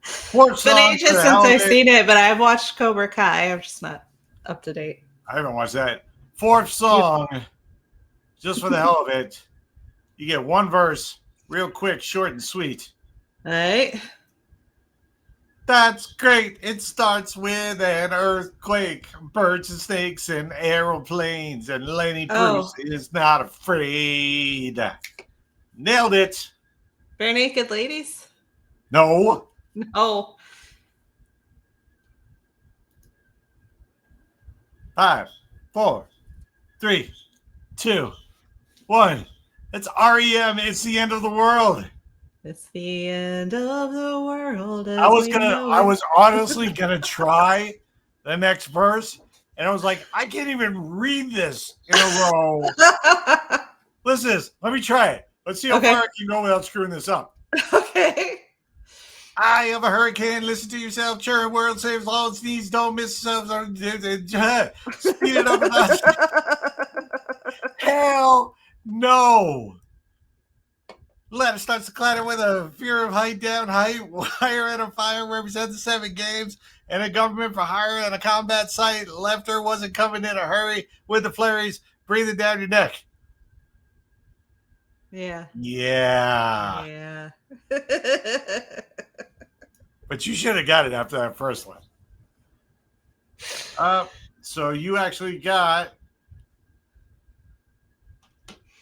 It's been ages since I've seen it, but I've watched Cobra Kai. I'm just not up to date. I haven't watched that. 4th song, just for the hell of it. You get 1 verse, real quick, short and sweet. All right. That's great. It starts with an earthquake, birds and snakes and aeroplanes, and Lenny Bruce is not afraid. Nailed it. Bare Naked Ladies? No. No. 5, 4, 3, 2, 1. It's REM. It's the end of the world. It's the end of the world. I was honestly gonna try the next verse, and I was like, I can't even read this in a row. Listen to this. Let me try it. Let's see how far I can go without screwing this up. Okay. I have a hurricane. Listen to yourself. Churn. World saves all its needs. Don't miss yourself. Speed it up. Hell no. Ladder starts to clatter with a fear of height, down height, wire and a fire represents the 7 games, and a government for hire and a combat site. Left her wasn't coming in a hurry with the flurries, breathing down your neck. Yeah. Yeah. But you should have got it after that first one. So you actually got,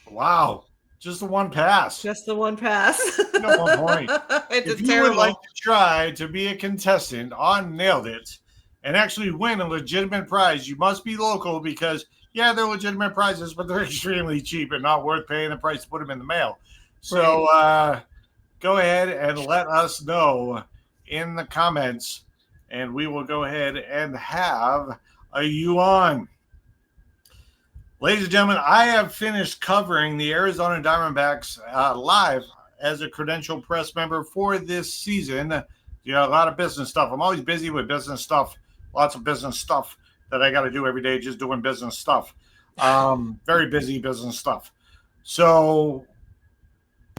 wow. Just the 1 pass. Just the 1 pass. You got 1 point. If you would like to try to be a contestant on Nailed It and actually win a legitimate prize, you must be local because, yeah, they're legitimate prizes, but they're extremely cheap and not worth paying the price to put them in the mail. So go ahead and let us know in the comments, and we will go ahead and have you on. Ladies and gentlemen, I have finished covering the Arizona Diamondbacks live as a credentialed press member for this season. You know, a lot of business stuff. I'm always busy with business stuff, lots of business stuff that I got to do every day, just doing business stuff. Very busy business stuff. So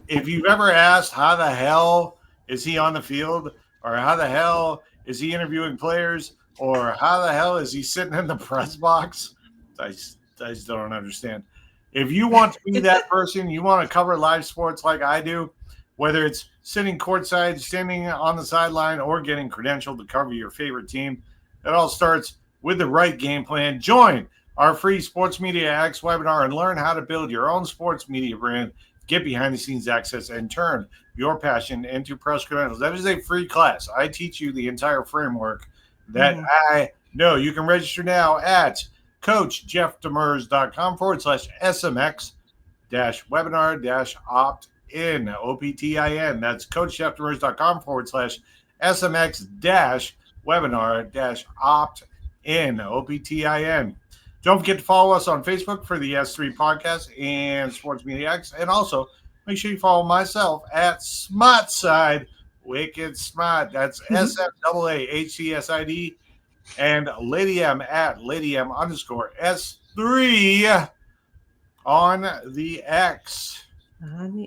if you've ever asked how the hell is he on the field, or how the hell is he interviewing players, or how the hell is he sitting in the press box, I just don't understand. If you want to be that person, you want to cover live sports like I do, whether it's sitting courtside, standing on the sideline, or getting credentialed to cover your favorite team, it all starts with the right game plan. Join our free Sports Media X webinar and learn how to build your own sports media brand, get behind-the-scenes access, and turn your passion into press credentials. That is a free class. I teach you the entire framework that I know. You can register now at CoachJeffDemers.com/SMX-webinar-opt-in, OPTIN. That's CoachJeffDemers.com/SMX-webinar-opt-in, OPTIN. Don't forget to follow us on Facebook for the S3 Podcast and Sports Media X. And also, make sure you follow myself at Smotside, Wicked Smot. That's SFAAHCSID. And Lady M at Lady M_S3 on the X.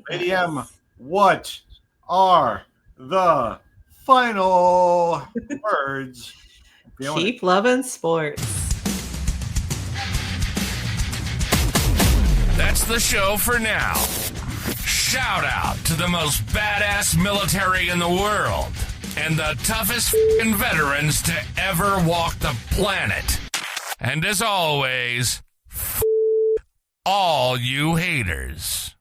Lady M, what are the final words? Keep loving sports. That's the show for now. Shout out to the most badass military in the world and the toughest f***ing veterans to ever walk the planet. And as always, all you haters.